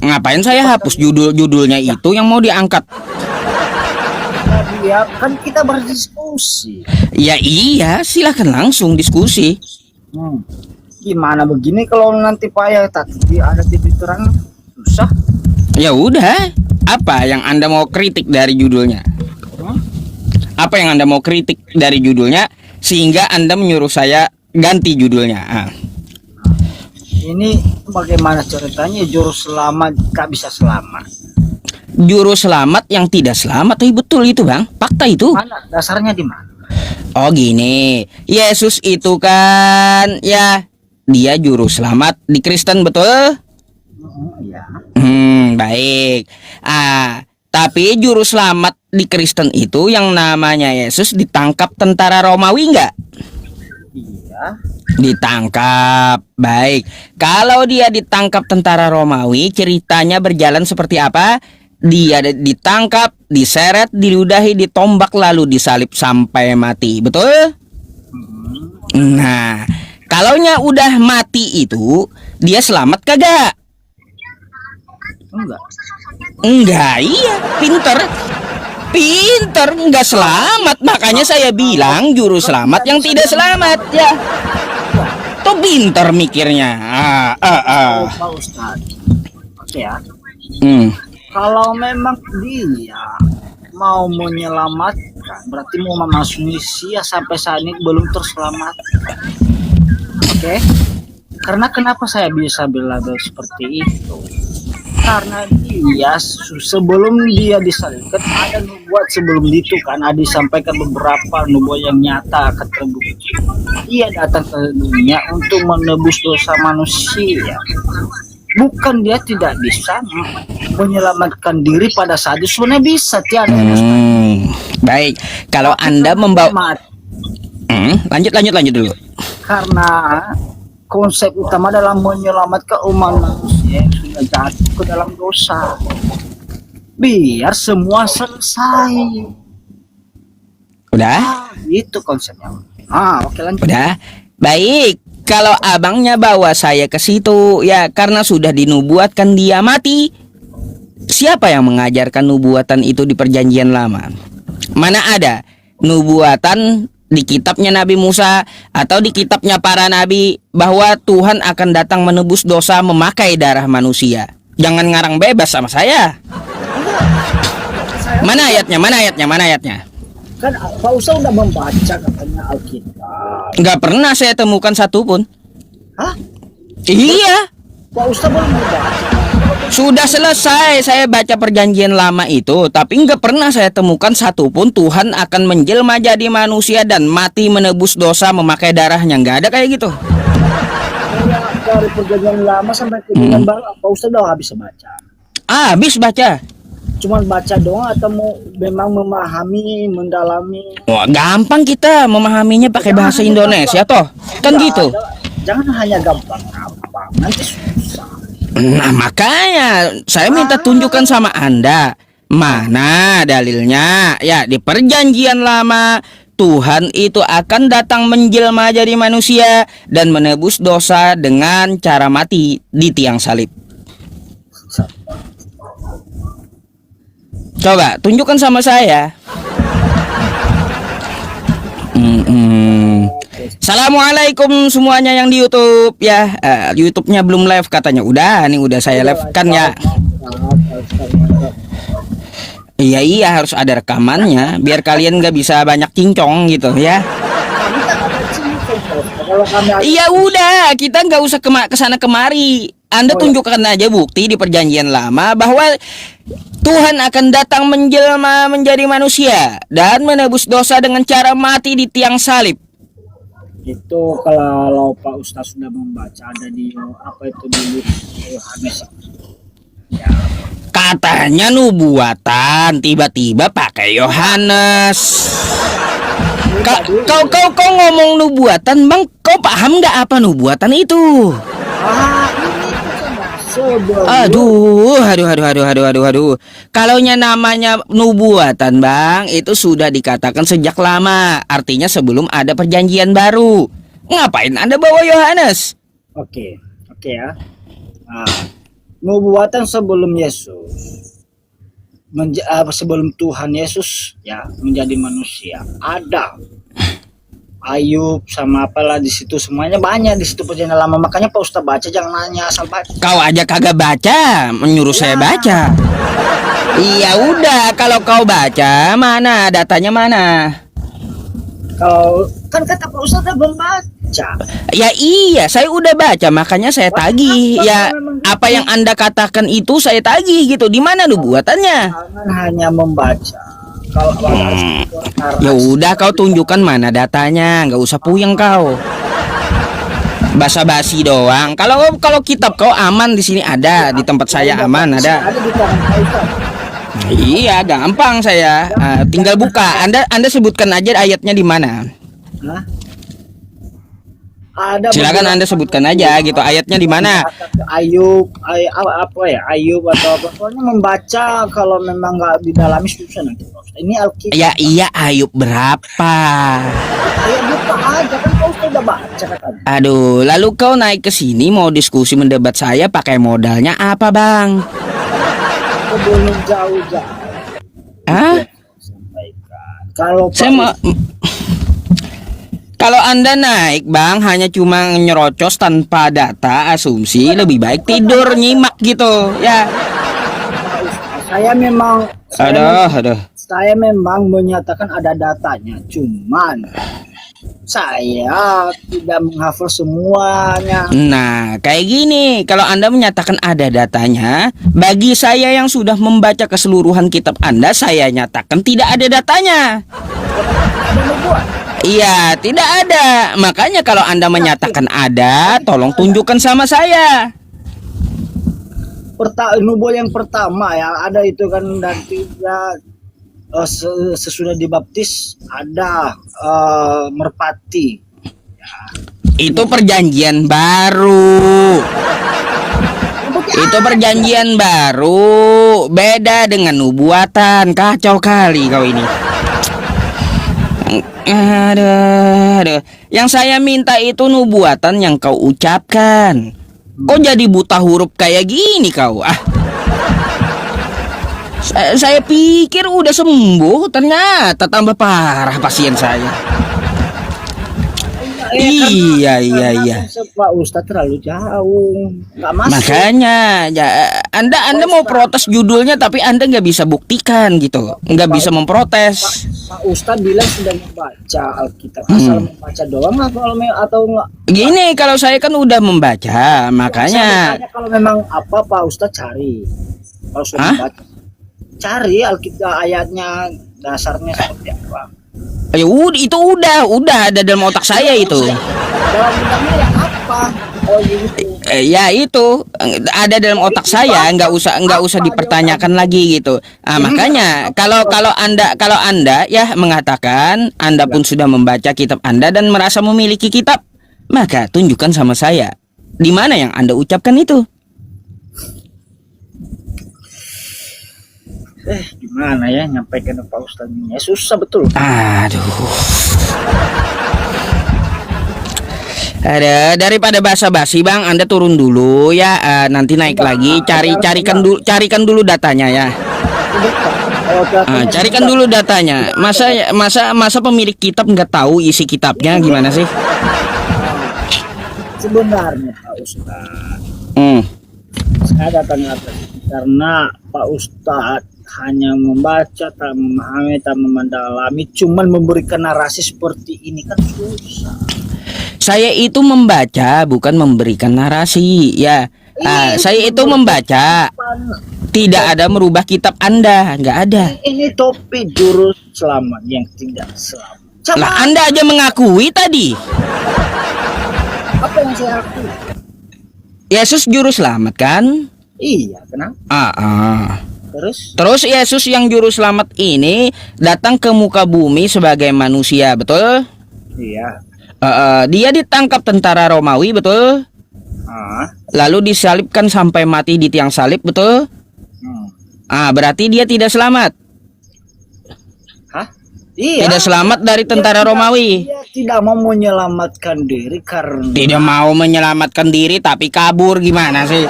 Ngapain saya hapus judulnya itu yang mau diangkat? Ya kan kita berdiskusi. Ya iya, silahkan langsung diskusi. Hmm. Gimana begini kalau nanti Pak ya tadi ada titik terang susah. Ya udah, apa yang Anda mau kritik dari judulnya? Apa yang Anda mau kritik dari judulnya sehingga Anda menyuruh saya ganti judulnya? Ini bagaimana ceritanya juru selamat gak bisa selamat? Juru selamat yang tidak selamat, tapi betul itu bang, fakta itu. Mana dasarnya di mana? Oh gini, Yesus itu kan ya dia juru selamat di Kristen betul? Ya. Baik. Tapi juru selamat di Kristen itu yang namanya Yesus ditangkap tentara Romawi nggak? Iya. Ditangkap. Baik. Kalau dia ditangkap tentara Romawi, ceritanya berjalan seperti apa? Dia ditangkap, diseret, diludahi, ditombak, lalu disalib sampai mati. Betul? Nah, kalaunya udah mati itu, dia selamat kagak? Enggak. Enggak, iya, pinter. Pinter, enggak selamat. Makanya saya bilang juru selamat yang tidak selamat ya. Tuh pinter mikirnya. Pak Ustadz. Oke ya. Hmm. Kalau memang dia mau menyelamatkan, berarti mau memasuk misi ya sampai saat ini belum terselamatkan. Oke? Karena kenapa saya bisa bilang seperti itu? Karena dia sebelum dia disalibkan ada nubuat sebelum itu kan ada disampaikan beberapa nubuat yang nyata akan terbukti. Dia datang ke dunia untuk menebus dosa manusia. Bukan dia tidak bisa menyelamatkan diri pada saat itu, sebenarnya bisa tiada. Baik, kalau Anda membawa lanjut dulu. Karena konsep utama dalam menyelamatkan umat manusia yang sudah jatuh ke dalam dosa, biar semua selesai. Udah? Itu konsepnya. Oke lanjut. Udah. Baik. Kalau abangnya bawa saya ke situ, ya karena sudah dinubuatkan dia mati. Siapa yang mengajarkan nubuatan itu di perjanjian lama? Mana ada nubuatan di kitabnya Nabi Musa atau di kitabnya para nabi bahwa Tuhan akan datang menebus dosa memakai darah manusia? Jangan ngarang bebas sama saya. Mana ayatnya? Mana ayatnya? Kan Pak Ustaz udah membaca katanya Alkitab. Nggak pernah saya temukan satu pun. Hah? Iya. Pak Ustaz belum membaca. Sudah selesai saya baca perjanjian lama itu, tapi nggak pernah saya temukan satupun Tuhan akan menjelma jadi manusia dan mati menebus dosa memakai darahnya. Nggak ada kayak gitu. Dari perjanjian lama sampai ke perjanjian baru, Pak Ustaz udah habis baca. Habis baca. Cuma baca doang atau mau memang memahami, mendalami? Wah, gampang kita memahaminya pakai bahasa Indonesia toh. Kan gitu. Jangan hanya gampang-gampang, nanti susah. Nah, makanya saya minta tunjukkan sama Anda mana dalilnya. Ya, di perjanjian lama Tuhan itu akan datang menjelma jadi manusia dan menebus dosa dengan cara mati di tiang salib. Coba tunjukkan sama saya. Assalamualaikum semuanya yang di YouTube ya. YouTube-nya belum live katanya. Udah, nih udah saya live kan ya. Iya harus ada rekamannya biar kalian nggak bisa banyak cincong gitu ya. Iya udah, kita nggak usah kesana kemari. Anda tunjukkan aja bukti di perjanjian lama bahwa Tuhan akan datang menjelma menjadi manusia dan menebus dosa dengan cara mati di tiang salib. Itu kalau Pak Ustaz sudah membaca ada di apa itu dulu Yohanes. Ya. Katanya nubuatan, tiba-tiba pakai Yohanes. Kau ngomong nubuatan, Bang. Kau paham nggak apa nubuatan itu? Aduh. Kalaunya namanya nubuatan, Bang, itu sudah dikatakan sejak lama. Artinya sebelum ada perjanjian baru. Ngapain Anda bawa Yohanes? Oke ya. nubuatan sebelum Yesus, sebelum Tuhan Yesus ya menjadi manusia, ada Ayub sama apalah di situ, semuanya banyak di situ perjanjian lama. Makanya Pak Ustadz baca, jangan nanya asal baca. Kau aja kagak baca, menyuruh saya baca. Iya udah, kalau kau baca, mana datanya mana? Kalau kan kata Pak Ustadz belum baca. Ya iya, saya udah baca, makanya saya tagih. Ya apa yang Anda katakan itu saya tagih gitu. Di mana nubuatannya? Jangan hanya membaca. Kalau Ya udah, kau tunjukkan mana datanya, nggak usah puyeng kau. Basa-basi doang. Kalau kitab kau aman di sini ada, di tempat saya aman ada. Ada di tangan Pak Ustadz. Iya, gampang saya. Tinggal buka. Anda sebutkan aja ayatnya di mana. Hah? Ada Silakan beberapa Anda sebutkan aja gitu. Ayatnya di mana? Ayub, apa ya? Ayub atau apa? Soalnya membaca kalau memang nggak didalami susah nanti. Pak Ustadz. Ini Alkitab. Ya iya, Ayub berapa? Ayub buka aja kan Pak Ustadz udah baca katanya. Aduh, lalu kau naik ke sini mau diskusi mendebat saya pakai modalnya apa, Bang? Sebelum jauh-jauh. Hah? Sampaikan. Kalau Saya mau Kalau Anda naik, Bang, hanya cuma nyerocos tanpa data, asumsi, lebih baik tidur nyimak gitu, ya. Saya memang Aduh. saya memang menyatakan ada datanya, cuman saya tidak menghafal semuanya. Nah, kayak gini, kalau Anda menyatakan ada datanya, bagi saya yang sudah membaca keseluruhan kitab Anda, saya nyatakan tidak ada datanya. Ada nubuat. Iya, tidak ada. Makanya kalau Anda menyatakan ada, tolong tunjukkan sama saya. Nubuat yang pertama ya ada itu kan, dan tidak sesudah dibaptis ada merpati. Itu perjanjian baru. Itu perjanjian baru. Beda dengan nubuatan. Kacau kali kau ini. Aduh. Yang saya minta itu nubuatan yang kau ucapkan. Kok jadi buta huruf kayak gini kau? Saya pikir udah sembuh, ternyata tambah parah pasien saya. Iya. Pak Ustadz terlalu jauh, nggak masuk. Makanya, ya, Anda mau protes judulnya, tapi Anda nggak bisa buktikan gitu, nggak bisa memprotes. Pak Ustadz bilang sudah membaca Alkitab, asal membaca doang lah atau enggak? Gini, kalau saya kan udah membaca, makanya. Saya kalau memang apa Pak Ustadz cari, kalau sudah membaca, cari Alkitab ayatnya dasarnya seperti apa. Ya itu udah ada dalam otak saya itu. Dalam undangnya ya apa? Oh gitu. Ya itu ada dalam otak saya, nggak usah dipertanyakan lagi gitu. Makanya kalau anda ya mengatakan Anda pun sudah membaca kitab Anda dan merasa memiliki kitab, maka tunjukkan sama saya di mana yang Anda ucapkan itu. Gimana ya nyampaikan ke Pak Ustadz ini? Ya, susah betul. Aduh. Ada daripada basa-basi Bang, Anda turun dulu ya, nanti naik lagi, carikan dulu datanya ya. Carikan dulu datanya. Masa pemilik kitab nggak tahu isi kitabnya gimana sih? Sebenarnya Pak Ustadz, saya datang karena Pak Ustadz hanya membaca, tak memahami, tak mendalami, cuman memberikan narasi seperti ini kan susah. Saya itu membaca, bukan memberikan narasi ya. Saya itu membaca, tidak ada merubah kitab Anda, nggak ada. Ini topik jurus selamat yang tidak selamat. Lah Anda aja mengakui tadi. Apa yang saya akui? Yesus juru selamat kan? Iya, kenapa? Terus Yesus yang juru selamat ini datang ke muka bumi sebagai manusia, betul? Iya. Dia ditangkap tentara Romawi, betul? Lalu disalibkan sampai mati di tiang salib, betul? Berarti dia tidak selamat. Iya. Tidak selamat dari tentara Romawi. Dia tidak mau menyelamatkan diri karena tidak mau menyelamatkan diri tapi kabur, gimana sih?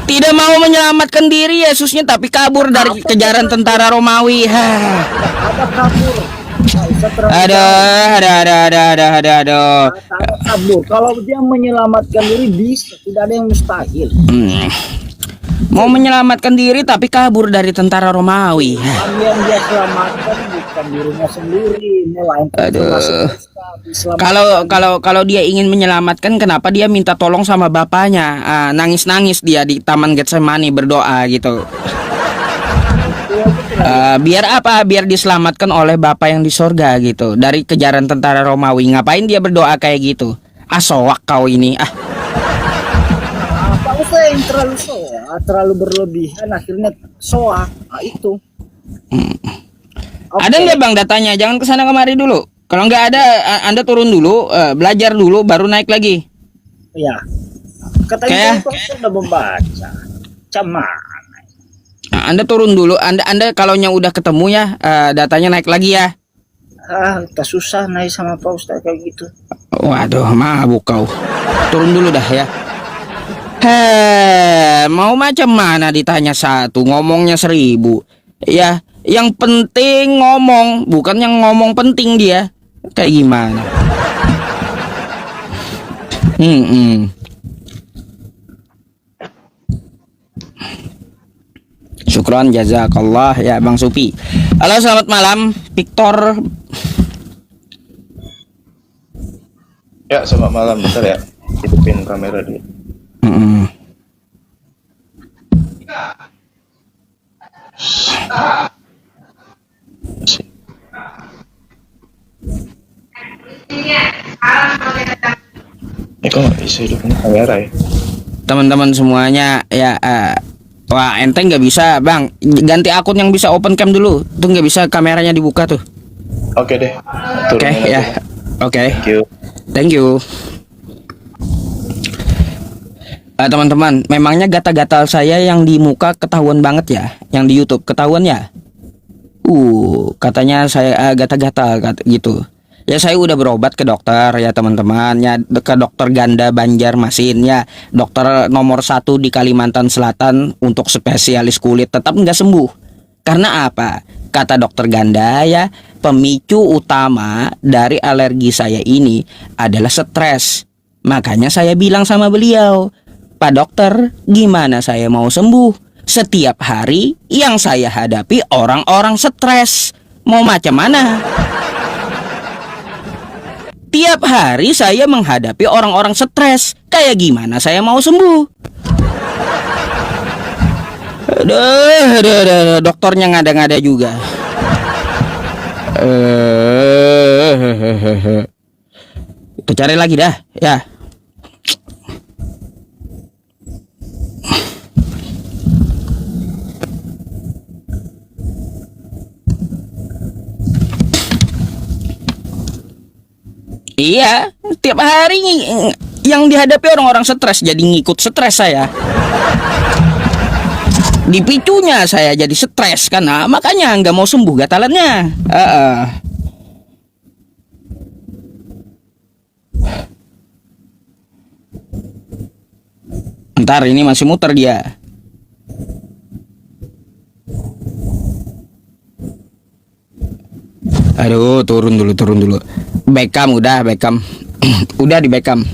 Tidak mau menyelamatkan diri Yesusnya, tapi kabur dari kejaran tentara Romawi. Hah. Ada kabur. Nggak usah terlalu jauh. Aduh. Ada kabur. Kalau dia menyelamatkan diri bisa, tidak ada yang mustahil. Mau menyelamatkan diri tapi kabur dari tentara Romawi. Hah. Tapi yang dia selamatkan bukan dirinya sendiri, melainkan Aduh. Diselamatkan. Kalau dia ingin menyelamatkan, kenapa dia minta tolong sama bapaknya? Nangis-nangis dia di Taman Getsemani berdoa gitu. Biar apa? Biar diselamatkan oleh Bapa yang di sorga gitu dari kejaran tentara Romawi. Ngapain dia berdoa kayak gitu? Soak kau ini. Apa usah yang terlalu soa, terlalu berlebihan akhirnya soa. Itu. Oke. Ada nggak bang datanya? Jangan kesana kemari dulu. Kalau nggak ada, Anda turun dulu, belajar dulu, baru naik lagi. Ya. Katanya itu udah membaca. Cuman Anda turun dulu. Anda kalau yang udah ketemu ya, datanya naik lagi ya. kita susah naik sama Pak Ustaz kayak gitu. Waduh, mabuk kau. Turun dulu dah ya. Mau macam mana ditanya satu, ngomongnya 1000. Ya, yang penting ngomong, bukan yang ngomong penting dia. Kayak gimana? Syukron jazakallah ya Bang Supi. Halo, selamat malam Victor. Ya, selamat malam. Bentar ya, hidupin kamera dulu. Kok nggak bisa hidupin kamera ya? Teman-teman semuanya ya, wah ente nggak bisa Bang, ganti akun yang bisa open cam dulu. Tuh nggak bisa kameranya dibuka tuh. Oke deh. Oke ya. Oke. Thank you. Thank you. Teman-teman, memangnya gatal-gatal saya yang di muka ketahuan banget ya, yang di YouTube ketahuan ya. Katanya saya gatal-gatal gitu. Ya saya udah berobat ke dokter ya teman-teman ya, ke dokter Ganda Banjarmasin ya, dokter nomor 1 di Kalimantan Selatan untuk spesialis kulit, tetap nggak sembuh. Karena apa? Kata dokter Ganda ya, pemicu utama dari alergi saya ini adalah stres. Makanya saya bilang sama beliau, Pak dokter, gimana saya mau sembuh? Setiap hari yang saya hadapi orang-orang stres. Mau macam mana? Tiap hari saya menghadapi orang-orang stres. Kayak gimana saya mau sembuh? Aduh, dokternya ngada-ngada juga. Kita cari lagi dah, ya. Iya, tiap hari yang dihadapi orang-orang stres, jadi ngikut stres saya. Dipicunya saya jadi stres karena makanya nggak mau sembuh gatalannya. Ntar ini masih muter dia. Aduh, turun dulu. Beckham udah, Beckham. Udah di Beckham.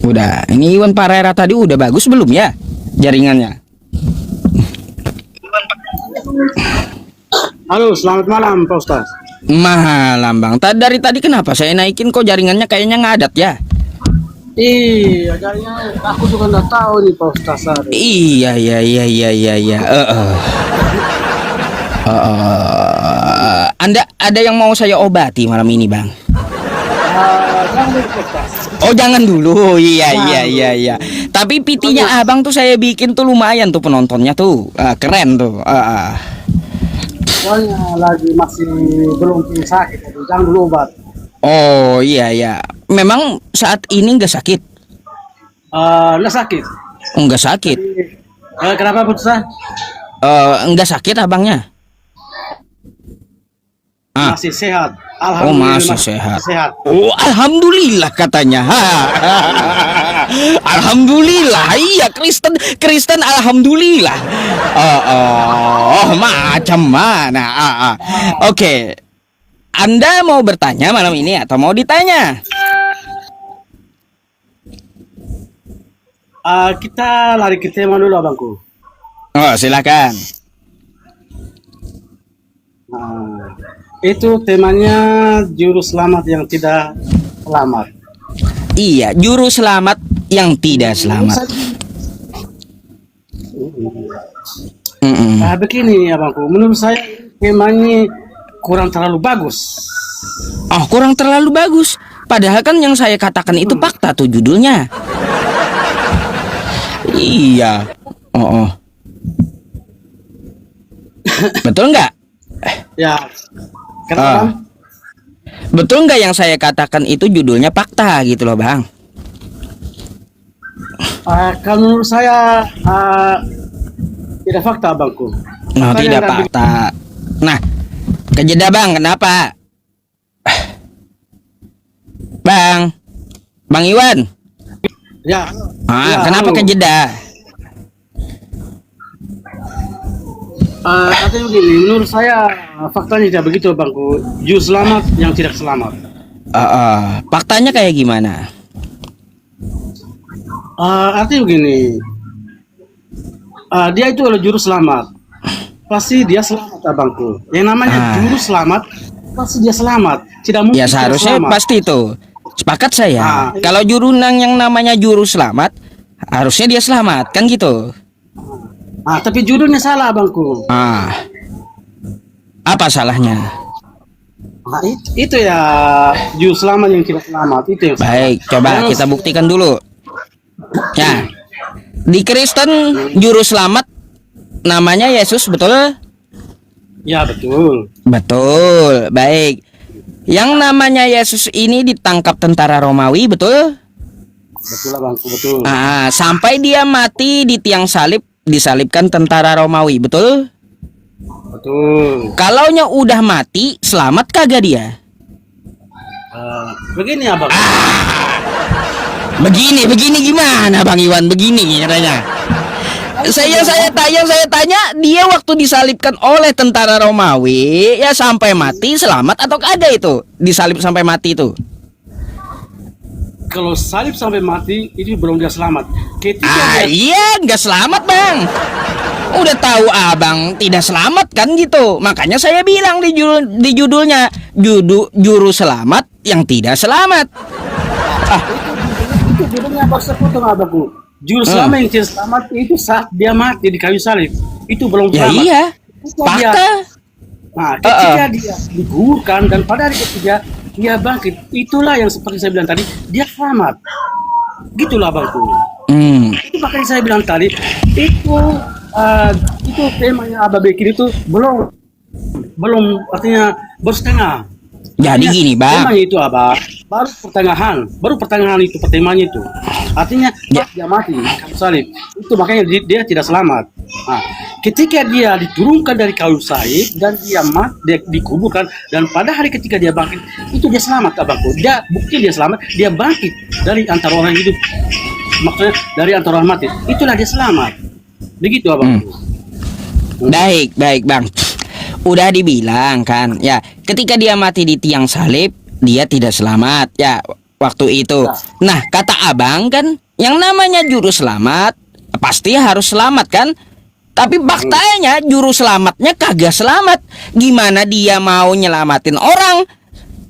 Udah. Ini Iwan Parera tadi udah bagus belum ya jaringannya? Halo, selamat malam Pak Ustaz. Malam Bang. Dari tadi kenapa saya naikin kok jaringannya kayaknya ngadat ya? Iya, jaringan aku juga nggak tahu nih Pak Ustaz. Iya. Anda ada yang mau saya obati malam ini Bang? Jangan dulu Pak Ustaz. Oh jangan dulu. Iya. Tapi PT-nya abang tuh saya bikin tuh lumayan tuh penontonnya tuh. Keren tuh. Soalnya lagi masih belum sakit, jadi jangan dulu obat. Oh iya. Memang saat ini nggak sakit? Nggak sakit. Nggak sakit. Kenapa Pak Ustaz? Nggak sakit abangnya? Masih sehat. Oh, Alhamdulillah masih masih sehat. sehat. Oh, alhamdulillah katanya. Ha. Alhamdulillah. Iya, Kristen, Kristen alhamdulillah. Oh, oh, macam mana? Oke. Anda mau bertanya malam ini atau mau ditanya? Kita lari ke tema dulu abangku. Oh, silakan. Nah, itu temanya juru selamat yang tidak selamat. Iya, juru selamat yang tidak selamat. Mm-mm. Begini abangku, menurut saya temanya kurang terlalu bagus. Oh, kurang terlalu bagus. Padahal kan yang saya katakan itu fakta tuh judulnya. Iya. Oh, oh. Betul nggak? Ya, kenapa? Betul nggak yang saya katakan itu judulnya fakta gitu loh, Bang? Kalau menurut saya tidak fakta abangku. Oh, Saya tidak nggak fakta. Nah, kejeda Bang, kenapa? Bang, Bang Iwan. Ya. Ya, Kenapa halo. kejeda? Katanya begini, menurut saya faktanya tidak begitu abangku. Juru selamat yang tidak selamat. Faktanya kayak gimana? Artinya begini, dia itu adalah juru selamat. Pasti dia selamat abangku. Yang namanya juru selamat, pasti dia selamat. Tidak mungkin Ya tidak seharusnya selamat. pasti itu. Sepakat saya. Kalau yang namanya juru selamat, harusnya dia selamat, kan gitu. Tapi judulnya salah abangku. Apa salahnya? Itu ya juru selamat yang tidak selamat itu yang salah. Baik, coba Yang- kita buktikan dulu. Ya, di Kristen juru selamat namanya Yesus, betul? Ya betul. Betul, baik. Yang namanya Yesus ini ditangkap tentara Romawi, betul? Betul abangku, betul. Sampai dia mati di tiang salib, disalibkan tentara Romawi, betul? Betul. Kalaunya udah mati, selamat kagak dia? Begini abang. Begini gimana Bang Iwan? Begini katanya. Saya tanya, dia waktu disalibkan oleh tentara Romawi, ya sampai mati selamat atau kagak itu? Disalib sampai mati itu? Kalau salib sampai mati itu belum dia selamat. Ketika dia Iya, nggak selamat Bang. Udah tahu abang tidak selamat kan gitu. Makanya saya bilang di judulnya juru selamat yang tidak selamat. itu judulnya abang sepotong abangku. Juru selamat yang tidak selamat itu saat dia mati di kayu salib. Itu belum Ya selamat. iya, Ketika dia- fakta. ketika dia digugurkan dan pada hari ketiga dia bangkit, itulah yang seperti saya bilang tadi, dia selamat. Gitulah abangku. Itu makanya saya bilang tadi, itu temanya abang bikin itu belum artinya bersetengah. Jadi gini Bang. Temanya itu abang baru pertengahan itu temanya itu. Artinya dia mati di kayu salib. Itu makanya dia tidak selamat. Nah, ketika dia diturunkan dari kayu salib dan dia dikuburkan dan pada hari ketika dia bangkit, itu dia selamat abangku. Dia bukti dia selamat, dia bangkit dari antara orang hidup. Maksudnya dari antara orang mati. Itulah dia selamat. Begitu abangku. Baik Bang. Udah dibilang kan, ya ketika dia mati di tiang salib, dia tidak selamat ya waktu itu. Nah, kata abang kan, yang namanya juru selamat pasti harus selamat kan? Tapi faktanya juru selamatnya kagak selamat. Gimana dia mau nyelamatin orang?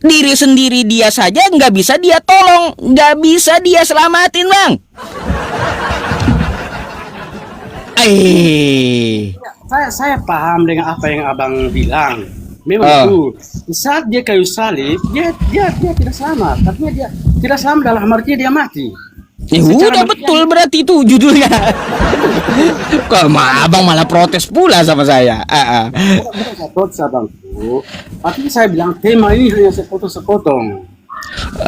Diri sendiri dia saja nggak bisa dia tolong, nggak bisa dia selamatin Bang. Saya paham dengan apa yang abang bilang. Memang itu saat dia kayu salib, dia tidak selamat. Artinya dia tidak selamat dalam artinya dia mati. Udah betul berarti itu judulnya. Kok abang malah protes pula sama saya. Bukan saya protes abangku. Tapi saya bilang tema ini hanya sepotong-sepotong.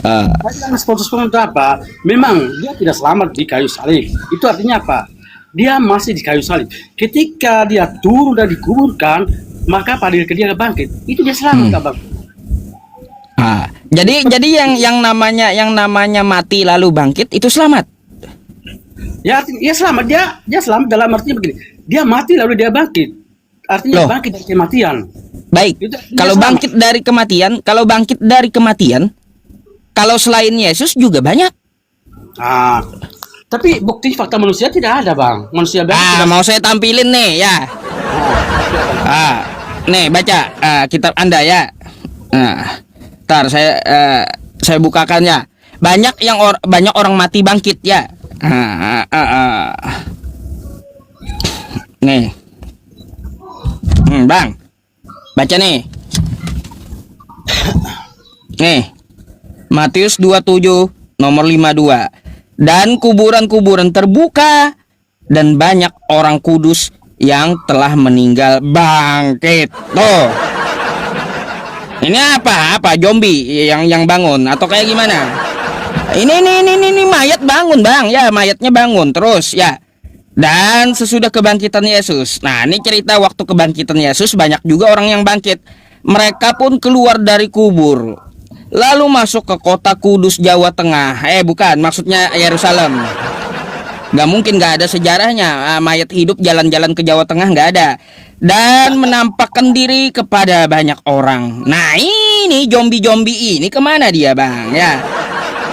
Saya bilang sepotong-sepotong itu apa? Memang dia tidak selamat di kayu salib. Itu artinya apa? Dia masih di kayu salib. Ketika dia turun dan dikuburkan, maka pada hari dia bangkit. Itu dia selamat abang. Jadi yang namanya mati lalu bangkit itu selamat. Ya, ya selamat, dia selamat dalam artinya begini. Dia mati lalu dia bangkit. Artinya Loh. bangkit dari kematian. Baik. Itu Kalau selamat. bangkit dari kematian, kalau selain Yesus juga banyak. Tapi bukti fakta manusia tidak ada, Bang. Manusia bangkit tidak. Mau saya tampilin nih ya. Nih baca kitab Anda ya. Ntar saya bukakan ya. Banyak orang mati bangkit ya. Nih. Bang. Baca nih. Nih. Matius 27 nomor 52. Dan kuburan-kuburan terbuka dan banyak orang kudus yang telah meninggal bangkit. Tuh. Ini apa? Zombie yang bangun atau kayak gimana? Ini mayat bangun, Bang. Ya, mayatnya bangun terus ya. Dan sesudah kebangkitan Yesus. Nah, ini cerita waktu kebangkitan Yesus, banyak juga orang yang bangkit. Mereka pun keluar dari kubur, lalu masuk ke kota Kudus, Jawa Tengah. Bukan, maksudnya Yerusalem. Gak mungkin, gak ada sejarahnya mayat hidup jalan-jalan ke Jawa Tengah, gak ada. Dan menampakkan diri kepada banyak orang. Nah, ini zombie-zombie ini kemana dia, Bang? Ya,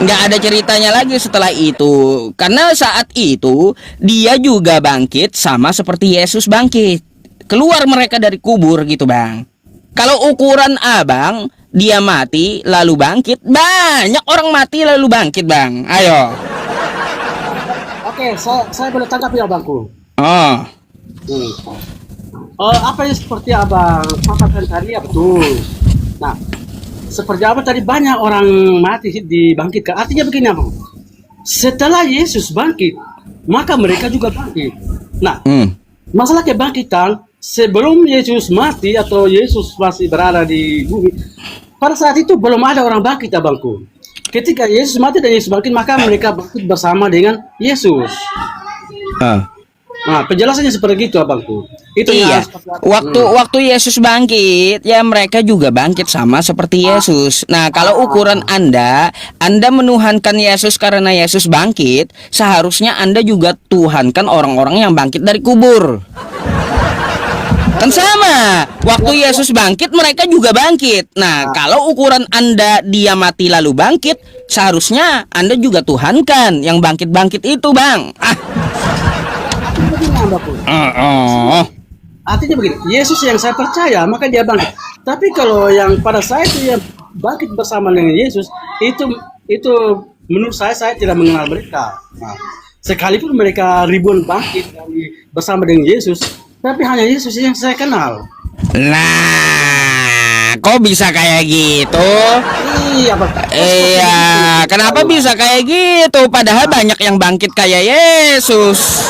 nggak ada ceritanya lagi setelah itu. Karena saat itu dia juga bangkit sama seperti Yesus bangkit. Keluar mereka dari kubur gitu, Bang. Kalau ukuran abang, dia mati lalu bangkit. Banyak orang mati lalu bangkit, Bang. Ayo. Oke, saya boleh tangkap ya, Bangku. Apa yang seperti abang katakan tadi ya betul. Nah, seperti apa tadi banyak orang mati dibangkitkan. Artinya begini, abang. Setelah Yesus bangkit, maka mereka juga bangkit. Nah, masalah kebangkitan sebelum Yesus mati atau Yesus masih berada di bumi, pada saat itu belum ada orang bangkit, abangku. Ketika Yesus mati dan Yesus bangkit, maka mereka bangkit bersama dengan Yesus. Nah, penjelasannya seperti itu, abangku. Itu Iya. yang Waktu Yesus bangkit, ya mereka juga bangkit sama seperti Yesus. Nah, kalau ukuran Anda menuhankan Yesus karena Yesus bangkit, seharusnya Anda juga tuhankan orang-orang yang bangkit dari kubur. Kan sama. Waktu Yesus bangkit, mereka juga bangkit. Nah, kalau ukuran Anda dia mati lalu bangkit, seharusnya Anda juga tuhankan yang bangkit-bangkit itu, Bang. Artinya begini, Yesus yang saya percaya maka dia bangkit. Tapi kalau yang pada saya itu yang bangkit bersama dengan Yesus, itu menurut saya tidak mengenal mereka. Nah, sekalipun mereka ribuan bangkit bersama dengan Yesus, tapi hanya Yesus yang saya kenal. Nah, kok bisa kayak gitu? Iya, Pak. Iya, kenapa bisa kayak gitu? Padahal banyak yang bangkit kayak Yesus.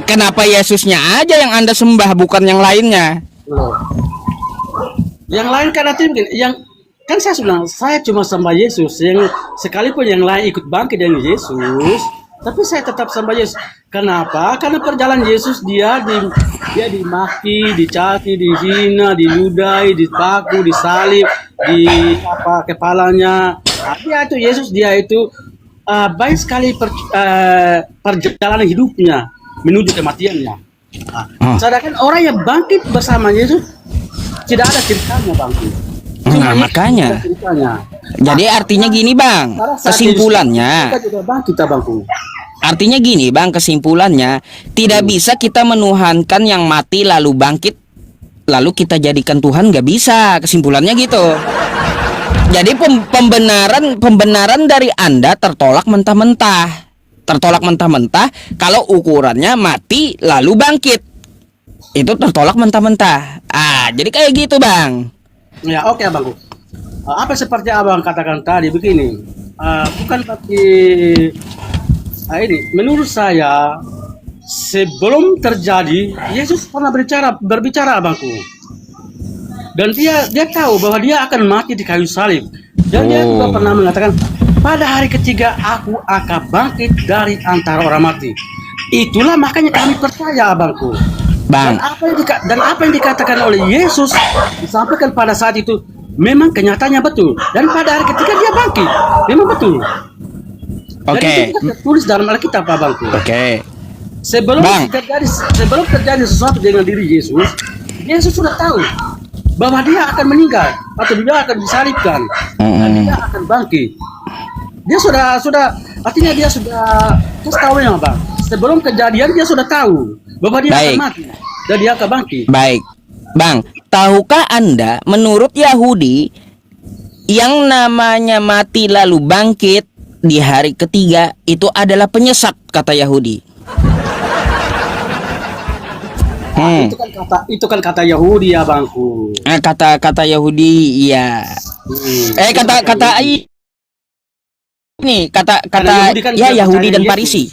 Kenapa Yesusnya aja yang Anda sembah bukan yang lainnya? Loh. Yang lain kan artinya begini, kan saya bilang saya cuma sembah Yesus. Yang sekalipun yang lain ikut bangkit dengan Yesus, tapi saya tetap sembah Yesus. Kenapa? Karena perjalanan Yesus dia dimaki, dicaci, dihina, diludai, dipaku, disalib, di kepalanya. Tapi itu Yesus dia itu baik sekali perjalanan hidupnya menuju kematiannya. Sedangkan orang yang bangkit bersama Yesus tidak ada ceritanya, bangkit. Nah, makanya. Jadi artinya gini, Bang. Kesimpulannya. Kita juga bangkit, bangku. Artinya gini, Bang, kesimpulannya tidak bisa kita menuhankan yang mati lalu bangkit lalu kita jadikan Tuhan, nggak bisa. Kesimpulannya gitu. Jadi pembenaran dari Anda tertolak mentah-mentah. Tertolak mentah-mentah kalau ukurannya mati lalu bangkit. Itu tertolak mentah-mentah. Jadi kayak gitu, Bang. Ya, oke, Abangku. Apa seperti Abang katakan tadi begini. Bukan berarti ini menurut saya sebelum terjadi Yesus pernah berbicara, Abangku. Dan dia tahu bahwa dia akan mati di kayu salib. Dan dia juga pernah mengatakan, pada hari ketiga aku akan bangkit dari antara orang mati. Itulah makanya kami percaya, abangku. Bang. Dan apa yang dikatakan oleh Yesus disampaikan pada saat itu memang kenyataannya betul. Dan pada hari ketika dia bangkit, memang betul. Oke. Dan itu juga tertulis dalam Alkitab, Abangku. Oke. Sebelum Bang. terjadi sesuatu dengan diri Yesus, Yesus sudah tahu bahwa dia akan meninggal atau dia akan disalibkan dan dia akan bangkit. Dia sudah artinya dia sudah tahu ya, Bang. Sebelum kejadian dia sudah tahu bahwa dia Baik. akan mati dan dia akan bangkit. Baik. Bang, tahukah Anda menurut Yahudi yang namanya mati lalu bangkit di hari ketiga itu adalah penyesat, kata Yahudi. Itu kan kata Yahudi, ya, Bangku. Kata Yahudi, iya. Kata ini kata Yahudi kan ya juga Yahudi percaya dan Yesus. Parisi.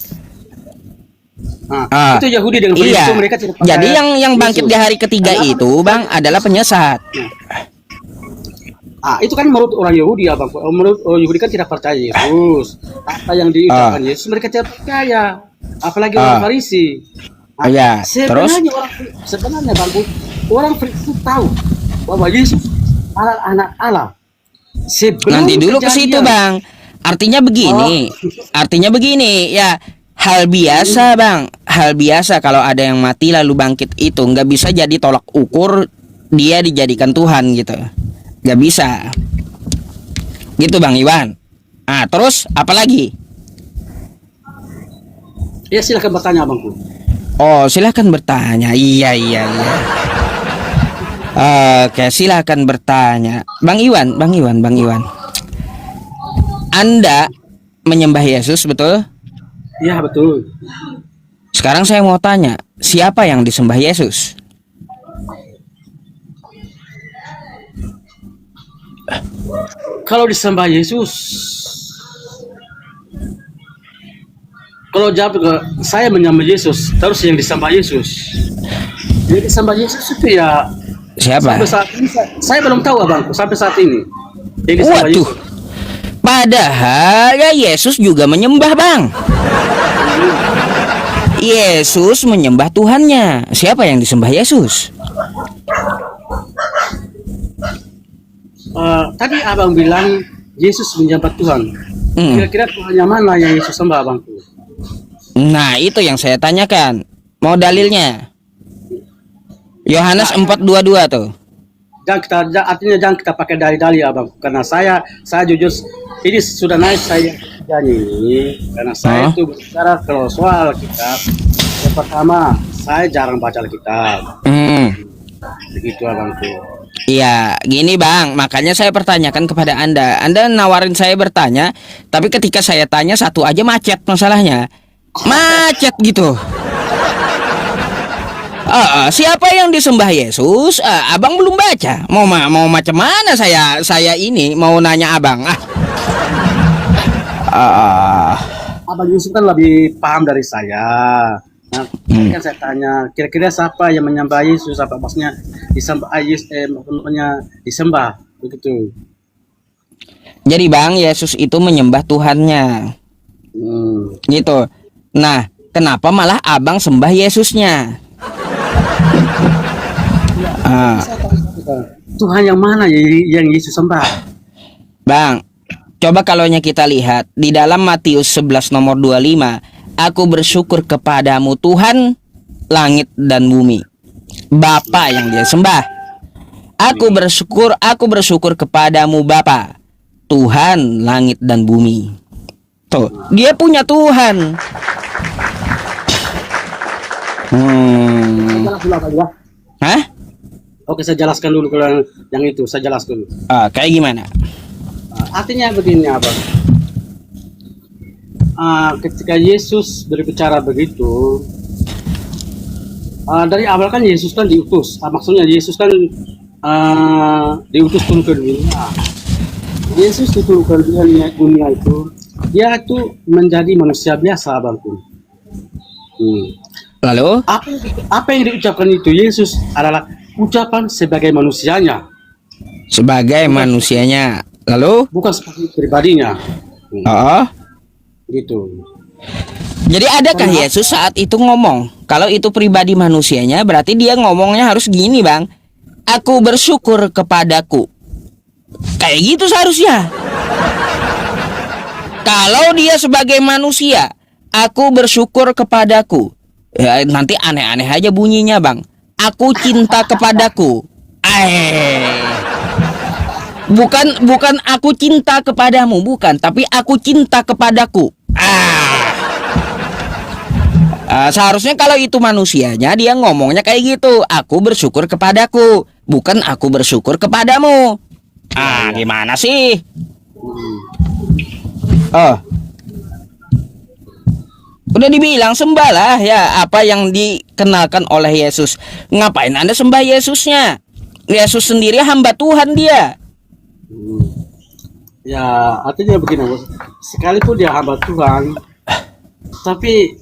Itu Yahudi dengan Farisi Iya. itu mereka tidak percaya Jadi yang bangkit Yesus. di hari ketiga Kenapa? itu, Bang, adalah penyesat. Itu kan menurut orang Yahudi, ya, Bang. Menurut orang Yahudi kan tidak percaya Yesus. Apa yang diucapkan Yesus mereka tidak percaya. Apalagi orang Farisi. Ya, terus Sebenarnya, Bang, orang Farisi tahu bahwa Yesus adalah anak Allah. Sebelum nanti dulu ke situ, kejadian. Bang. Artinya begini, ya. Hal biasa, Bang. Hal biasa kalau ada yang mati lalu bangkit itu nggak bisa jadi tolak ukur dia dijadikan Tuhan gitu. Nggak bisa. Gitu, Bang Iwan. Terus apa lagi? Ya, silakan bertanya, Bangku. Oh, silakan bertanya. Iya. Oke, silakan bertanya. Bang Iwan. Anda menyembah Yesus, betul? Iya, betul. Sekarang saya mau tanya, siapa yang disembah Yesus? Kalau disembah Yesus, kalau jawab saya menyembah Yesus, terus yang disembah Yesus. Yang disembah Yesus itu ya Siapa? sampai saat ini saya belum tahu, Abangku, sampai saat ini. Yang disembah Waduh. Yesus. Padahal ya Yesus juga menyembah, Bang. Yesus menyembah Tuhannya. Siapa yang disembah Yesus? Tadi Abang bilang Yesus menyembah Tuhan. Kira-kira Tuhan yang mana yang Yesus sembah, Abangku? Nah, itu yang saya tanyakan. Mau dalilnya? Yohanes 4:22 tuh. Artinya jangan kita pakai dalil-dalil, Abang, karena saya jujur ini sudah naik saya nyanyi karena saya itu bicara kalau soal kitab. Yang pertama, saya jarang baca Alkitab. Begitu, Abangku. Iya, gini, Bang, makanya saya pertanyakan kepada Anda. Anda nawarin saya bertanya, tapi ketika saya tanya satu aja macet masalahnya. Macet gitu. Siapa yang disembah Yesus? Abang belum baca. Mau macam mana saya ini mau nanya Abang. Abang Yusuf kan lebih paham dari saya. Nah, kan saya tanya, kira-kira siapa yang menyembah Yesus? Apa maksudnya disembah disembah begitu. Jadi, Bang, Yesus itu menyembah Tuhannya. Gitu. Nah, kenapa malah Abang sembah Yesusnya? Tuhan yang mana yang Yesus sembah? Bang, coba kalau kita lihat di dalam Matius 11 nomor 25, aku bersyukur kepadamu Tuhan langit dan bumi. Bapa yang dia sembah. Aku bersyukur kepadamu Bapa, Tuhan langit dan bumi. Tuh, dia punya Tuhan. Hah? Oke, saya jelaskan dulu kalau yang itu, saya jelaskan dulu. Kayak gimana? Artinya begini, Abang. Ketika Yesus berbicara begitu, dari awal kan Yesus kan diutus. Maksudnya Yesus kan diutus turun ke dunia. Yesus diturun ke dunia itu, dia itu menjadi manusia biasa, Abangku. Lalu? Apa yang diucapkan itu Yesus adalah ucapan sebagai manusianya. Sebagai manusianya. Lalu? Bukan sebagai pribadinya. Gitu. Jadi adakah Yesus saat itu ngomong? Kalau itu pribadi manusianya, berarti dia ngomongnya harus gini, Bang. Aku bersyukur kepadaku. Kayak gitu seharusnya. Kalau dia sebagai manusia, aku bersyukur kepadaku. Ya, nanti aneh-aneh aja bunyinya, Bang. Aku cinta kepadaku. Bukan aku cinta kepadamu, bukan, tapi aku cinta kepadaku. Seharusnya kalau itu manusianya dia ngomongnya kayak gitu. Aku bersyukur kepadaku, bukan aku bersyukur kepadamu. Gimana sih? Oh, udah dibilang sembahlah ya apa yang dikenalkan oleh Yesus. Ngapain Anda sembah Yesusnya? Yesus sendiri hamba Tuhan dia. Ya, artinya begini, Bos. Sekalipun dia hamba Tuhan, tapi